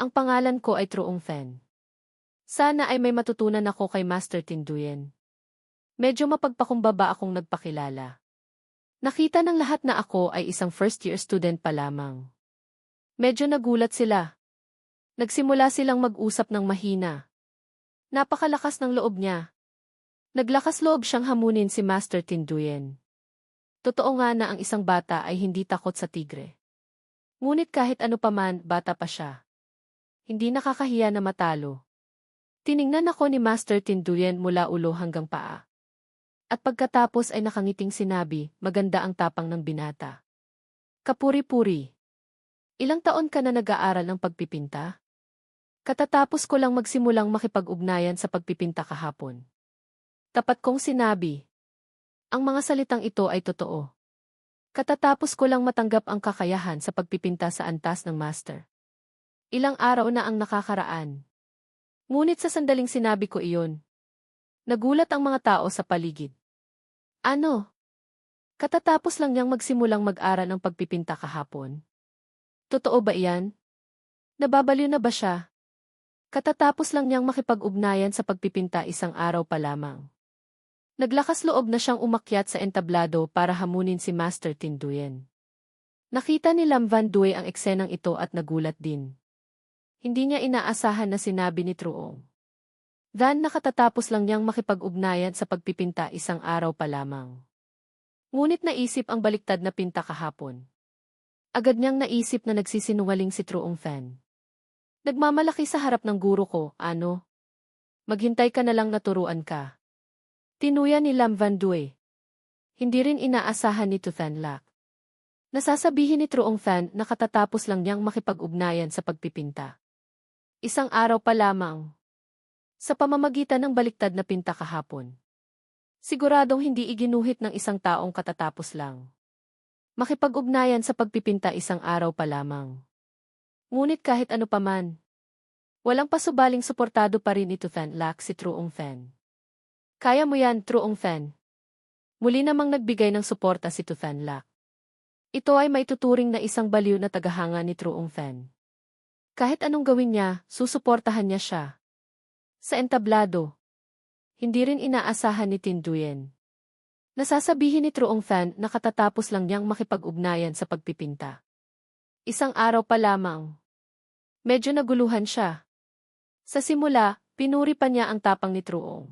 Ang pangalan ko ay Truong Fan. Sana ay may matutunan ako kay Master Tinduyen. Medyo mapagpakumbaba akong nagpakilala. Nakita ng lahat na ako ay isang first-year student pa lamang. Medyo nagulat sila. Nagsimula silang mag-usap ng mahina. Napakalakas ng loob niya. Naglakas loob siyang hamunin si Master Tinduyen. Totoo nga na ang isang bata ay hindi takot sa tigre. Ngunit kahit ano paman, bata pa siya. Hindi nakakahiya na matalo. Tiningnan ako ni Master Tinduyen mula ulo hanggang paa. At pagkatapos ay nakangiting sinabi, maganda ang tapang ng binata. Kapuri-puri. Ilang taon ka na nag-aaral ng pagpipinta? Katatapos ko lang magsimulang makipag-ugnayan sa pagpipinta kahapon. Tapat kong sinabi. Ang mga salitang ito ay totoo. Katatapos ko lang matanggap ang kakayahan sa pagpipinta sa antas ng master. Ilang araw na ang nakakaraan. Ngunit sa sandaling sinabi ko iyon, nagulat ang mga tao sa paligid. Ano? Katatapos lang niyang magsimulang mag-aral ng pagpipinta kahapon? Totoo ba iyan? Nababaliw na ba siya? Katatapos lang niyang makipag-ugnayan sa pagpipinta isang araw pa lamang. Naglakas loob na siyang umakyat sa entablado para hamunin si Master Tinduyen. Nakita ni Lam Van Due ang eksenang ito at nagulat din. Hindi niya inaasahan na sinabi ni Truong. Dan nakatatapos lang niyang makipag-ugnayan sa pagpipinta isang araw pa lamang. Ngunit naisip ang baliktad na pinta kahapon. Agad niyang naisip na nagsisinungaling si Truong Fan. Nagmamalaki sa harap ng guro ko, ano? Maghintay ka na lang naturuan ka. Tinuya ni Lam Van Due. Hindi rin inaasahan ni Fanlak. Nasasabihin ni Truong Fan na katatapos lang niyang makipag-ugnayan sa pagpipinta. Isang araw pa lamang. Sa pamamagitan ng baliktad na pinta kahapon. Siguradong hindi iginuhit ng isang taong katatapos lang. Makipag-ugnayan sa pagpipinta isang araw pa lamang. Ngunit kahit ano paman, walang pasubaling suportado pa rin ito Fanlak si Truong Fan. Kaya mo yan, Truong Fan. Muli namang nagbigay ng suporta si Fanlak. Ito ay maituturing na isang baliw na tagahanga ni Truong Fan. Kahit anong gawin niya, susuportahan niya siya. Sa entablado, hindi rin inaasahan ni Tinduyen. Nasasabihin ni Truong Fan na katatapos lang niyang makipag-ugnayan sa pagpipinta. Isang araw pa lamang. Medyo naguluhan siya. Sa simula, pinuri pa niya ang tapang ni Truong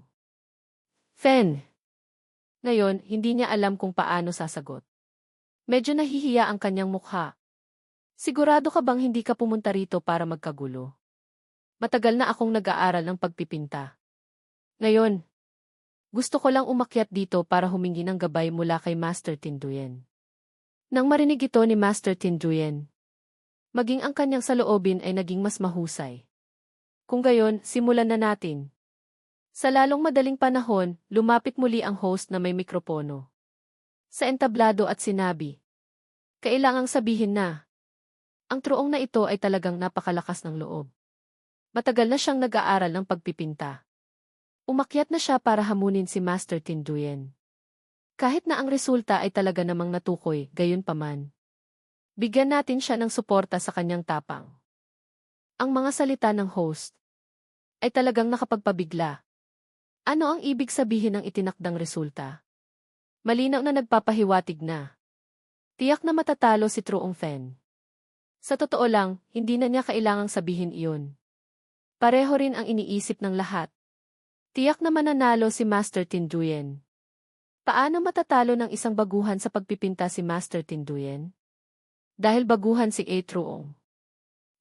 Fan. Ngayon, hindi niya alam kung paano sasagot. Medyo nahihiya ang kanyang mukha. Sigurado ka bang hindi ka pumunta rito para magkagulo? Matagal na akong nag-aaral ng pagpipinta. Ngayon, gusto ko lang umakyat dito para humingi ng gabay mula kay Master Tinduyen. Nang marinig ito ni Master Tinduyen, maging ang kanyang saloobin ay naging mas mahusay. Kung gayon, simulan na natin. Sa lalong madaling panahon, lumapit muli ang host na may mikropono sa entablado at sinabi, "Kailangang sabihin na, ang Truong na ito ay talagang napakalakas ng loob. Matagal na siyang nag-aaral ng pagpipinta." Umakyat na siya para hamunin si Master Tinduyen. Kahit na ang resulta ay talaga namang natukoy, gayon paman. Bigyan natin siya ng suporta sa kanyang tapang. Ang mga salita ng host ay talagang nakapagpabigla. Ano ang ibig sabihin ng itinakdang resulta? Malinaw na nagpapahiwatig na. Tiyak na matatalo si Truong Fan. Sa totoo lang, hindi na niya kailangang sabihin iyon. Pareho rin ang iniisip ng lahat. Tiyak na mananalo si Master Tinduyen. Paano matatalo ng isang baguhan sa pagpipinta si Master Tinduyen? Dahil baguhan si A. Truong.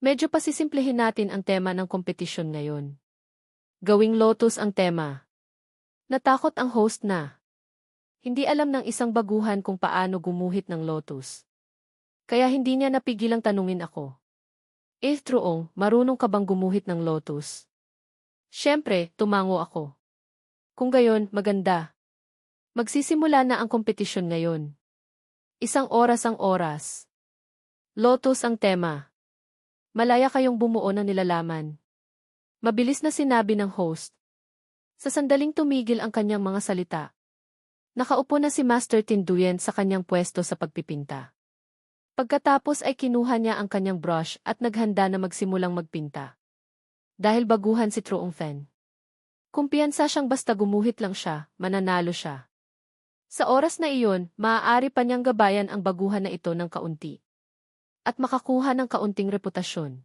Medyo pasisimplehin natin ang tema ng kompetisyon ngayon. Gawing lotus ang tema. Natakot ang host na. Hindi alam ng isang baguhan kung paano gumuhit ng lotus. Kaya hindi niya napigilang tanungin ako. Truong, marunong ka bang gumuhit ng lotus? Siyempre, tumango ako. Kung gayon, maganda. Magsisimula na ang kompetisyon ngayon. Isang oras ang oras. Lotus ang tema. Malaya kayong bumuo ng nilalaman. Mabilis na sinabi ng host. Sa sandaling tumigil ang kanyang mga salita. Nakaupo na si Master Tinduyen sa kanyang pwesto sa pagpipinta. Pagkatapos ay kinuha niya ang kanyang brush at naghanda na magsimulang magpinta. Dahil baguhan si Truong Fan. Kumpiyansa siyang basta gumuhit lang siya, mananalo siya. Sa oras na iyon, maaari pa niyang gabayan ang baguhan na ito ng kaunti. At makakuha ng kaunting reputasyon.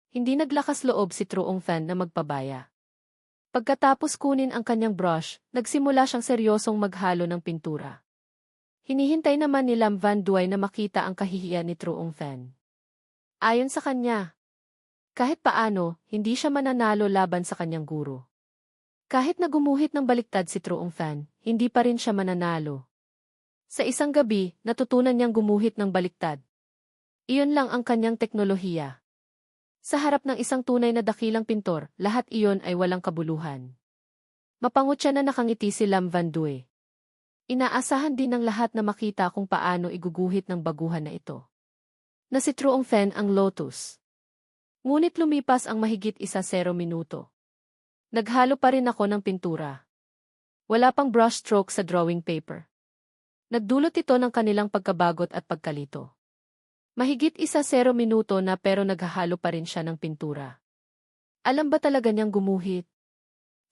Hindi naglakas loob si Truong Fan na magpabaya. Pagkatapos kunin ang kanyang brush, nagsimula siyang seryosong maghalo ng pintura. Hinihintay naman ni Lam Van Duay na makita ang kahihiyan ni Truong Fan. Ayon sa kanya, kahit paano, hindi siya mananalo laban sa kanyang guro. Kahit na gumuhit ng baliktad si Truong Fan, hindi pa rin siya mananalo. Sa isang gabi, natutunan niyang gumuhit ng baliktad. Iyon lang ang kanyang teknolohiya. Sa harap ng isang tunay na dakilang pintor, lahat iyon ay walang kabuluhan. Mapangot siya na nakangiti si Lam Van Duay. Inaasahan din ng lahat na makita kung paano iguguhit ng baguhan na ito. Na si Truong Fan ang lotus. Ngunit lumipas ang mahigit 1 minuto. Naghalo pa rin ako ng pintura. Wala pang brush stroke sa drawing paper. Nagdulot ito ng kanilang pagkabagot at pagkalito. Mahigit 1 minuto na pero naghahalo pa rin siya ng pintura. Alam ba talaga niyang gumuhit?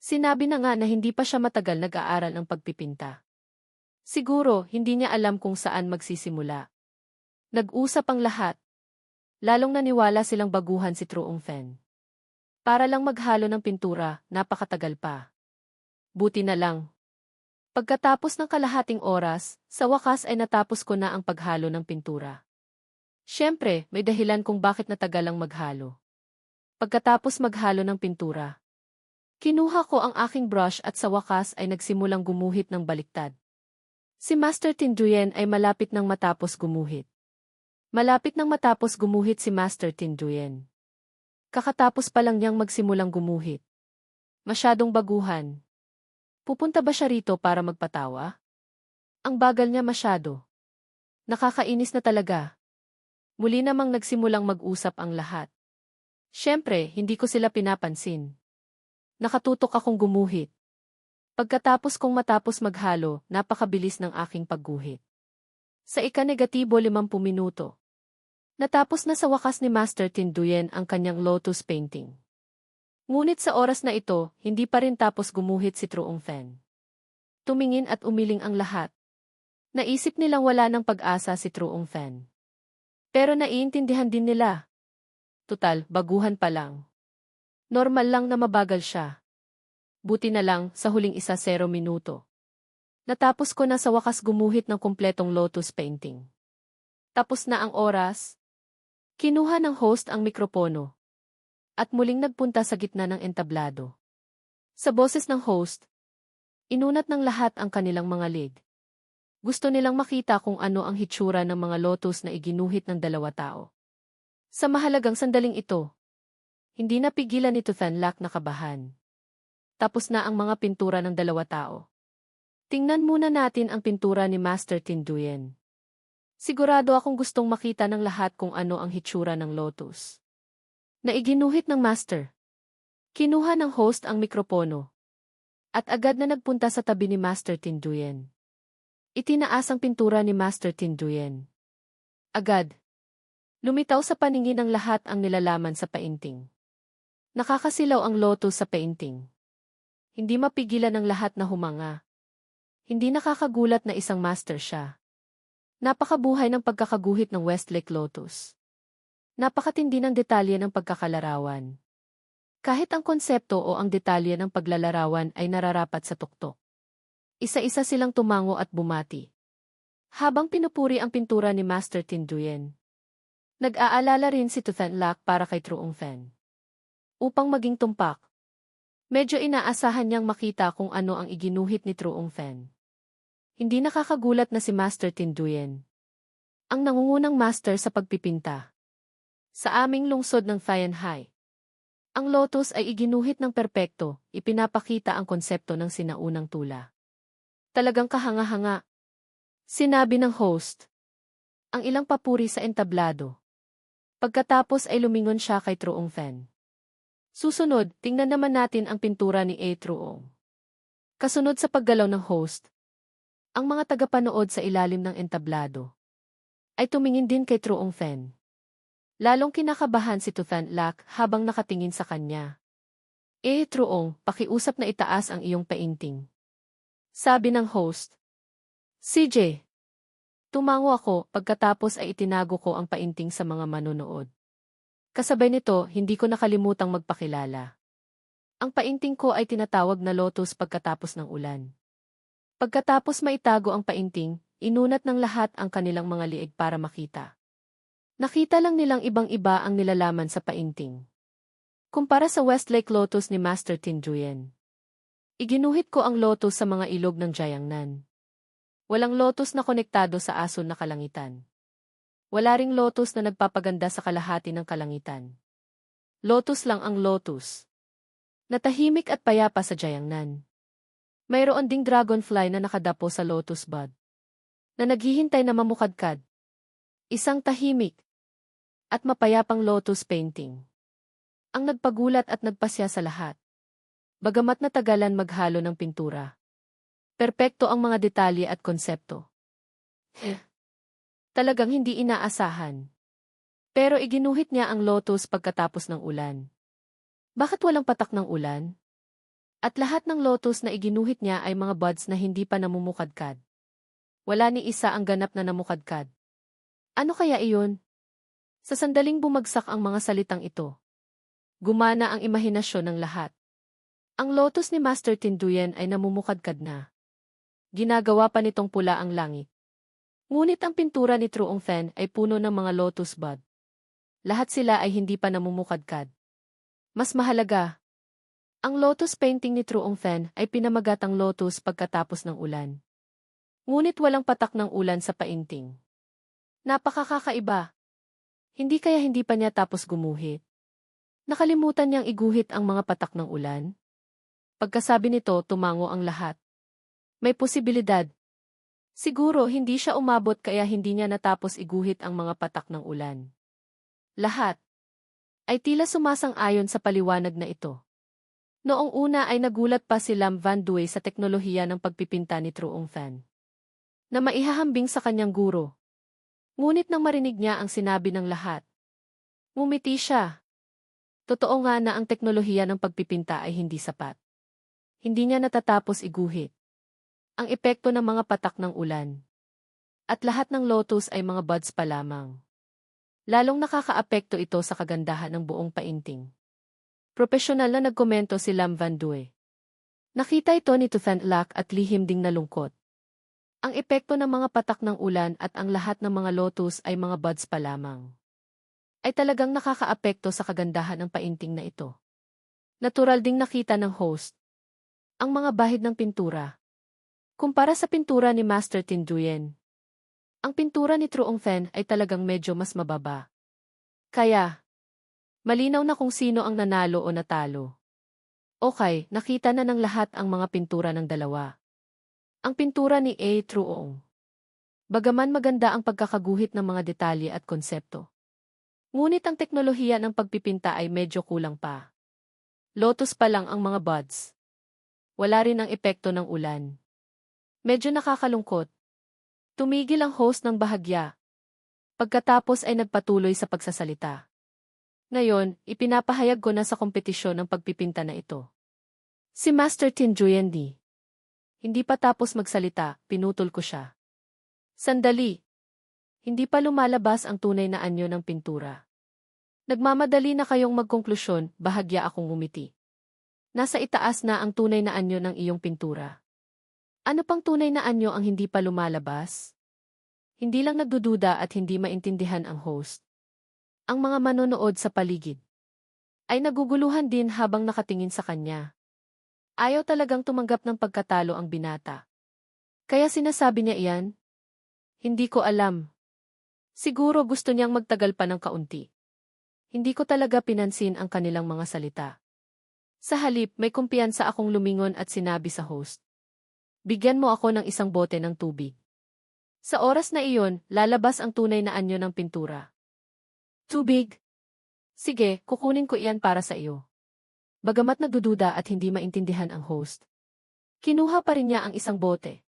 Sinabi na nga na hindi pa siya matagal nag-aaral ng pagpipinta. Siguro, hindi niya alam kung saan magsisimula. Nag-usap ang lahat. Lalong naniwala silang baguhan si Truong Fan. Para lang maghalo ng pintura, napakatagal pa. Buti na lang. Pagkatapos ng kalahating oras, sa wakas ay natapos ko na ang paghalo ng pintura. Siyempre, may dahilan kung bakit natagal ang maghalo. Pagkatapos maghalo ng pintura, kinuha ko ang aking brush at sa wakas ay nagsimulang gumuhit ng baliktad. Si Master Tinduyen ay malapit nang matapos gumuhit. Malapit nang matapos gumuhit si Master Tinduyen. Kakatapos pa lang niyang magsimulang gumuhit. Masyadong baguhan. Pupunta ba siya rito para magpatawa? Ang bagal niya masyado. Nakakainis na talaga. Muli namang nagsimulang mag-usap ang lahat. Siyempre, hindi ko sila pinapansin. Nakatutok akong gumuhit. Pagkatapos kong matapos maghalo, napakabilis ng aking pagguhit. Sa ika-negatibo 50 minuto. Natapos na sa wakas ni Master Tinduyen ang kanyang lotus painting. Ngunit sa oras na ito, hindi pa rin tapos gumuhit si Truong Fen. Tumingin at umiling ang lahat. Naisip nilang wala ng pag-asa si Truong Fen. Pero naiintindihan din nila. Tutal, baguhan pa lang. Normal lang na mabagal siya. Buti na lang, sa huling 10 minuto. Natapos ko na sa wakas gumuhit ng kumpletong lotus painting. Tapos na ang oras. Kinuha ng host ang mikropono. At muling nagpunta sa gitna ng entablado. Sa boses ng host, inunat ng lahat ang kanilang mga lig. Gusto nilang makita kung ano ang hitsura ng mga lotus na iginuhit ng 2 tao. Sa mahalagang sandaling ito, hindi napigilan ni Fanlak na kabahan. Tapos na ang mga pintura ng 2 tao. Tingnan muna natin ang pintura ni Master Tinduyen. Sigurado akong gustong makita ng lahat kung ano ang hitsura ng lotus. Na iginuhit ng master. Kinuha ng host ang mikropono. At agad na nagpunta sa tabi ni Master Tinduyen. Itinaas ang pintura ni Master Tinduyen. Agad. Lumitaw sa paningin ng lahat ang nilalaman sa painting. Nakakasilaw ang lotus sa painting. Hindi mapigilan ng lahat na humanga. Hindi nakakagulat na isang master siya. Napakabuhay ng pagkakaguhit ng Westlake Lotus. Napakatindi ng detalye ng pagkakalarawan. Kahit ang konsepto o ang detalye ng paglalarawan ay nararapat sa tuktok. Isa-isa silang tumango at bumati. Habang pinupuri ang pintura ni Master Tinduyen. Nag-aalala rin si Fanlak para kay Truong Fen. Upang maging tumpak. Medyo inaasahan niyang makita kung ano ang iginuhit ni Truong Fen. Hindi nakakagulat na si Master Tinduyen. Ang nangungunang master sa pagpipinta. Sa aming lungsod ng Fayanhai. Ang lotus ay iginuhit ng perpekto, ipinapakita ang konsepto ng sinaunang tula. Talagang kahanga-hanga. Sinabi ng host. Ang ilang papuri sa entablado. Pagkatapos ay lumingon siya kay Truong Fen. Susunod, tingnan naman natin ang pintura ni A. Truong. Kasunod sa paggalaw ng host. Ang mga tagapanood sa ilalim ng entablado ay tumingin din kay Truong Fen. Lalong kinakabahan si Fanlak habang nakatingin sa kanya. Truong, pakiusap na itaas ang iyong painting. Sabi ng host. CJ. Tumango ako pagkatapos ay itinago ko ang painting sa mga manonood. Kasabay nito, hindi ko nakalimutang magpakilala. Ang painting ko ay tinatawag na lotus pagkatapos ng ulan. Pagkatapos maitago ang painting, inunat ng lahat ang kanilang mga liig para makita. Nakita lang nilang ibang-iba ang nilalaman sa painting. Kumpara sa Westlake Lotus ni Master Tinduyen. Iginuhit ko ang lotus sa mga ilog ng Jiangnan. Walang lotus na konektado sa asul na kalangitan. Wala ring lotus na nagpapaganda sa kalahati ng kalangitan. Lotus lang ang lotus. Natahimik at payapa sa Jiangnan. Mayroon ding dragonfly na nakadapo sa lotus bud. Na naghihintay na mamukadkad. Isang tahimik at mapayapang lotus painting. Ang nagpagulat at nagpasya sa lahat. Bagamat natagalan maghalo ng pintura. Perpekto ang mga detalye at konsepto. Talagang hindi inaasahan. Pero iginuhit niya ang lotus pagkatapos ng ulan. Bakit walang patak ng ulan? At lahat ng lotus na iginuhit niya ay mga buds na hindi pa namumukadkad. Wala ni isa ang ganap na namukadkad. Ano kaya iyon? Sa sandaling bumagsak ang mga salitang ito. Gumana ang imahinasyon ng lahat. Ang lotus ni Master Tinduyen ay namumukadkad na. Ginagawa pa nitong pula ang langit. Ngunit ang pintura ni Truong Fen ay puno ng mga lotus bud. Lahat sila ay hindi pa namumukadkad. Mas mahalaga, ang lotus painting ni Truong Fen ay pinamagatang lotus pagkatapos ng ulan. Ngunit walang patak ng ulan sa painting. Napakakaiba. Hindi kaya hindi pa niya tapos gumuhit? Nakalimutan niyang iguhit ang mga patak ng ulan? Pagkasabi nito, tumango ang lahat. May posibilidad. Siguro hindi siya umabot kaya hindi niya natapos iguhit ang mga patak ng ulan. Lahat ay tila sumasang-ayon sa paliwanag na ito. Noong una ay nagulat pa si Lam Van Due sa teknolohiya ng pagpipinta ni Truong Fan na maihahambing sa kanyang guro. Ngunit nang marinig niya ang sinabi ng lahat, ngumiti siya. Totoo nga na ang teknolohiya ng pagpipinta ay hindi sapat. Hindi niya natatapos iguhit ang epekto ng mga patak ng ulan. At lahat ng lotus ay mga buds pa lamang. Lalong nakakaapekto ito sa kagandahan ng buong painting. Propesyonal na nagkomento si Lam Van Due. Nakita ito ni Van Lac at lihim ding nalungkot. Ang epekto ng mga patak ng ulan at ang lahat ng mga lotus ay mga buds pa lamang. Ay talagang nakakaapekto sa kagandahan ng painting na ito. Natural ding nakita ng host ang mga bahid ng pintura. Kumpara sa pintura ni Master Tin Duyen, ang pintura ni Truong Fan ay talagang medyo mas mababa. Kaya, malinaw na kung sino ang nanalo o natalo. Okay, nakita na ng lahat ang mga pintura ng dalawa. Ang pintura ni A. Truong. Bagaman maganda ang pagkakaguhit ng mga detalye at konsepto. Ngunit ang teknolohiya ng pagpipinta ay medyo kulang pa. Lotus pa lang ang mga buds. Wala rin ang epekto ng ulan. Medyo nakakalungkot. Tumigil ang host ng bahagya. Pagkatapos ay nagpatuloy sa pagsasalita. Ngayon, ipinapahayag ko na sa kompetisyon ng pagpipinta na ito. Si Master Tin Duyen Di. Hindi pa tapos magsalita, pinutol ko siya. Sandali. Hindi pa lumalabas ang tunay na anyo ng pintura. Nagmamadali na kayong magkonklusyon, bahagya akong ngumiti. Nasa itaas na ang tunay na anyo ng iyong pintura. Ano pang tunay na anyo ang hindi pa lumalabas? Hindi lang nagdududa at hindi maintindihan ang host. Ang mga manonood sa paligid ay naguguluhan din habang nakatingin sa kanya. Ayaw talagang tumanggap ng pagkatalo ang binata. Kaya sinasabi niya iyan? Hindi ko alam. Siguro gusto niyang magtagal pa ng kaunti. Hindi ko talaga pinansin ang kanilang mga salita. Sa halip, may kumpiyansa akong lumingon at sinabi sa host. Bigyan mo ako ng isang bote ng tubig. Sa oras na iyon, lalabas ang tunay na anyo ng pintura. Tubig? Sige, kukunin ko iyan para sa iyo. Bagamat nagdududa at hindi maintindihan ang host, kinuha pa rin niya ang isang bote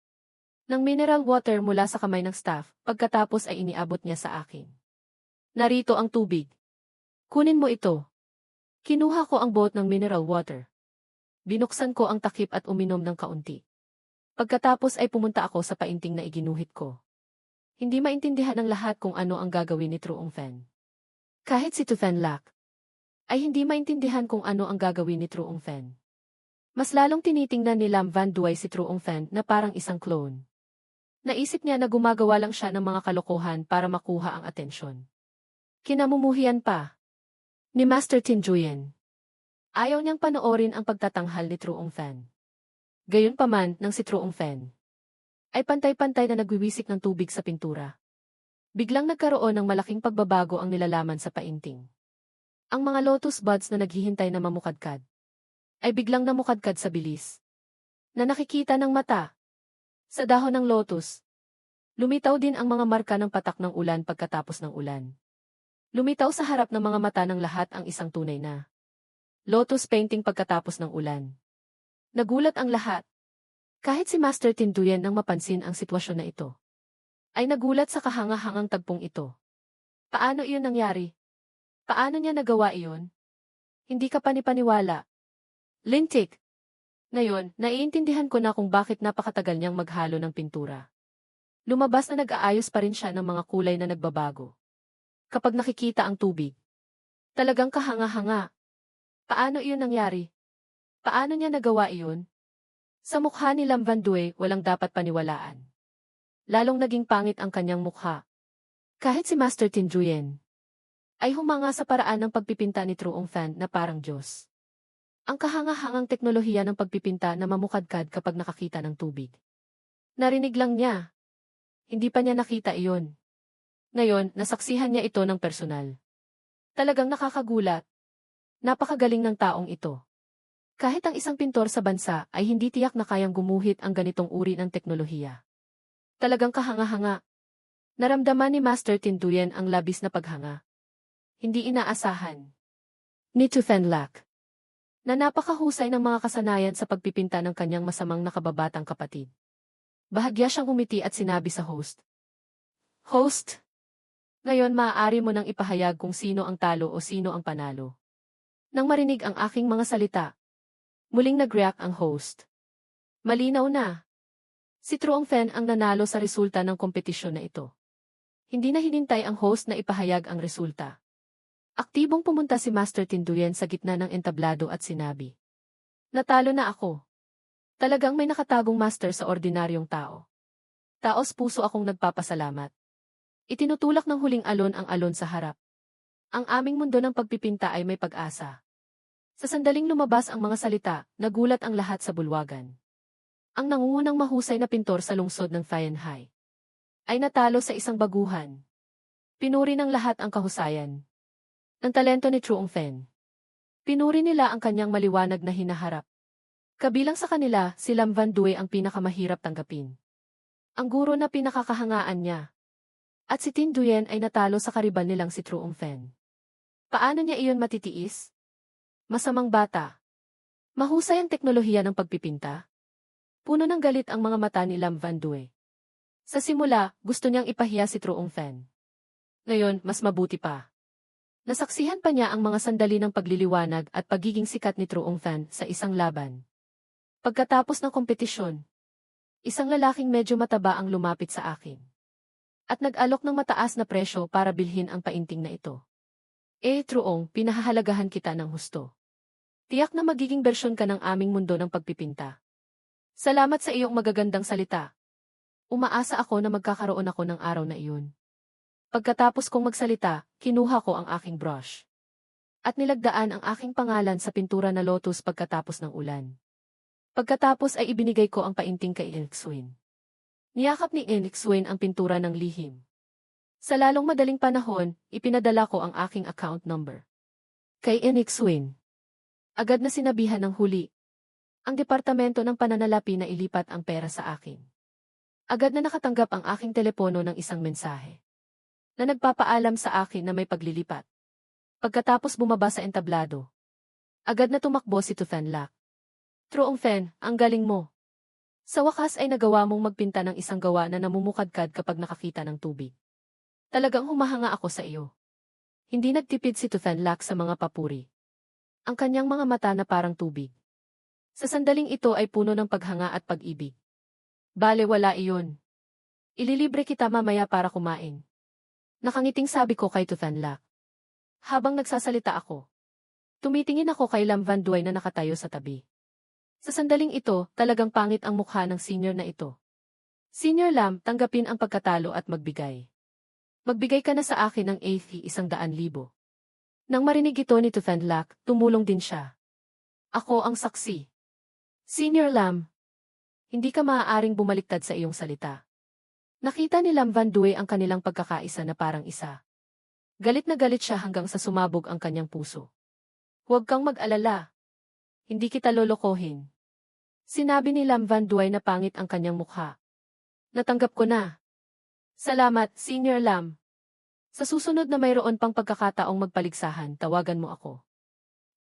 ng mineral water mula sa kamay ng staff, pagkatapos ay iniabot niya sa akin. Narito ang tubig. Kunin mo ito. Kinuha ko ang bote ng mineral water. Binuksan ko ang takip at uminom ng kaunti. Pagkatapos ay pumunta ako sa painting na iginuhit ko. Hindi maintindihan ng lahat kung ano ang gagawin ni Truong Fan. Kahit si Van Lac ay hindi maintindihan kung ano ang gagawin ni Truong Fan. Mas lalong tinitingnan ni Lam Van Due si Truong Fan na parang isang clone. Naisip niya na gumagawa lang siya ng mga kalokohan para makuha ang atensyon. Kinamumuhian pa ni Master Tin Duyen. Ayaw niyang panoorin ang pagtatanghal ni Truong Fan. Gayunpaman, nang si Truong Fan ay pantay-pantay na nagwiwisik ng tubig sa pintura. Biglang nagkaroon ng malaking pagbabago ang nilalaman sa painting. Ang mga lotus buds na naghihintay na mamukadkad ay biglang namukadkad sa bilis. Na nakikita ng mata. Sa dahon ng lotus. Lumitaw din ang mga marka ng patak ng ulan pagkatapos ng ulan. Lumitaw sa harap ng mga mata ng lahat ang isang tunay na lotus painting pagkatapos ng ulan. Nagulat ang lahat. Kahit si Master Tin Duyen nang mapansin ang sitwasyon na ito, ay nagulat sa kahangahangang tagpong ito. Paano iyon nangyari? Paano niya nagawa iyon? Hindi ka panipaniwala. Lintik. Ngayon, naiintindihan ko na kung bakit napakatagal niyang maghalo ng pintura. Lumabas na nag-aayos pa rin siya ng mga kulay na nagbabago. Kapag nakikita ang tubig, talagang kahanga-hanga. Paano iyon nangyari? Paano niya nagawa iyon? Sa mukha ni Lam Van Due, walang dapat paniwalaan. Lalong naging pangit ang kanyang mukha. Kahit si Master Tin Duyen ay humanga sa paraan ng pagpipinta ni Truong Fan na parang Diyos. Ang kahanga-hangang teknolohiya ng pagpipinta na mamukadkad kapag nakakita ng tubig. Narinig lang niya. Hindi pa niya nakita iyon. Ngayon, nasaksihan niya ito ng personal. Talagang nakakagulat. Napakagaling ng taong ito. Kahit ang isang pintor sa bansa ay hindi tiyak na kayang gumuhit ang ganitong uri ng teknolohiya. Talagang kahanga-hanga. Naramdaman ni Master Tinduyen ang labis na paghanga. Hindi inaasahan. Ni Tu Fenlak, na napakahusay ng mga kasanayan sa pagpipinta ng kanyang masamang nakababatang kapatid. Bahagya siyang umiti at sinabi sa host. Host, ngayon maaari mo nang ipahayag kung sino ang talo o sino ang panalo. Nang marinig ang aking mga salita, muling nag-react ang host. Malinaw na. Si Truong Fen ang nanalo sa resulta ng kompetisyon na ito. Hindi na hinintay ang host na ipahayag ang resulta. Aktibong pumunta si Master Tinduyen sa gitna ng entablado at sinabi. Natalo na ako. Talagang may nakatagong master sa ordinaryong tao. Taos puso akong nagpapasalamat. Itinutulak ng huling alon ang alon sa harap. Ang aming mundo ng pagpipinta ay may pag-asa. Sa sandaling lumabas ang mga salita, nagulat ang lahat sa bulwagan. Ang nangungunang mahusay na pintor sa lungsod ng Fayenhai ay natalo sa isang baguhan. Pinuri ng lahat ang kahusayan ng talento ni Truong Fen. Pinuri nila ang kanyang maliwanag na hinaharap. Kabilang sa kanila, si Lam Van Due ang pinakamahirap tanggapin. Ang guro na pinakakahangaan niya. At si Tin Duyen ay natalo sa kariban nilang si Truong Fen. Paano niya iyon matitiis? Masamang bata. Mahusay ang teknolohiya ng pagpipinta. Puno ng galit ang mga mata ni Lam Van Due. Sa simula, gusto niyang ipahiya si Truong Fen. Ngayon, mas mabuti pa. Nasaksihan pa niya ang mga sandali ng pagliliwanag at pagiging sikat ni Truong Fen sa isang laban. Pagkatapos ng kompetisyon, isang lalaking medyo mataba ang lumapit sa akin. At nag-alok ng mataas na presyo para bilhin ang painting na ito. Truong, pinahahalagahan kita ng husto. Tiyak na magiging bersyon ka ng aming mundo ng pagpipinta. Salamat sa iyong magagandang salita. Umaasa ako na magkakaroon ako ng araw na iyon. Pagkatapos kong magsalita, kinuha ko ang aking brush. At nilagdaan ang aking pangalan sa pintura na lotus pagkatapos ng ulan. Pagkatapos ay ibinigay ko ang painting kay Inixwin. Niyakap ni Inixwin ang pintura ng lihim. Sa lalong madaling panahon, ipinadala ko ang aking account number. Kay Inixwin. Agad na sinabihan ng huli. Ang departamento ng pananalapi na ilipat ang pera sa akin. Agad na nakatanggap ang aking telepono ng isang mensahe na nagpapaalam sa akin na may paglilipat. Pagkatapos bumaba sa entablado, agad na tumakbo si Tu Fenlak. Truong Fen, ang galing mo. Sa wakas ay nagawa mong magpinta ng isang gawa na namumukadkad kapag nakakita ng tubig. Talagang humahanga ako sa iyo. Hindi nagtipid si Tu Fenlak sa mga papuri. Ang kanyang mga mata na parang tubig. Sa sandaling ito ay puno ng paghanga at pag-ibig. Bale wala iyon. Ililibre kita mamaya para kumain. Nakangiting sabi ko kay Tu Fenlak. Habang nagsasalita ako, tumitingin ako kay Lam Van Due na nakatayo sa tabi. Sa sandaling ito, talagang pangit ang mukha ng senior na ito. Senior Lam, tanggapin ang pagkatalo at magbigay. Magbigay ka na sa akin ng 100,000. Nang marinig ito ni Tu Fenlak, tumulong din siya. Ako ang saksi. Senior Lam, hindi ka maaaring bumaliktad sa iyong salita. Nakita ni Lam Van Due ang kanilang pagkakaisa na parang isa. Galit na galit siya hanggang sa sumabog ang kanyang puso. Huwag kang mag-alala. Hindi kita lolokohin. Sinabi ni Lam Van Due na pangit ang kanyang mukha. Natanggap ko na. Salamat, Senior Lam. Sa susunod na mayroon pang pagkakataong magpaligsahan, tawagan mo ako.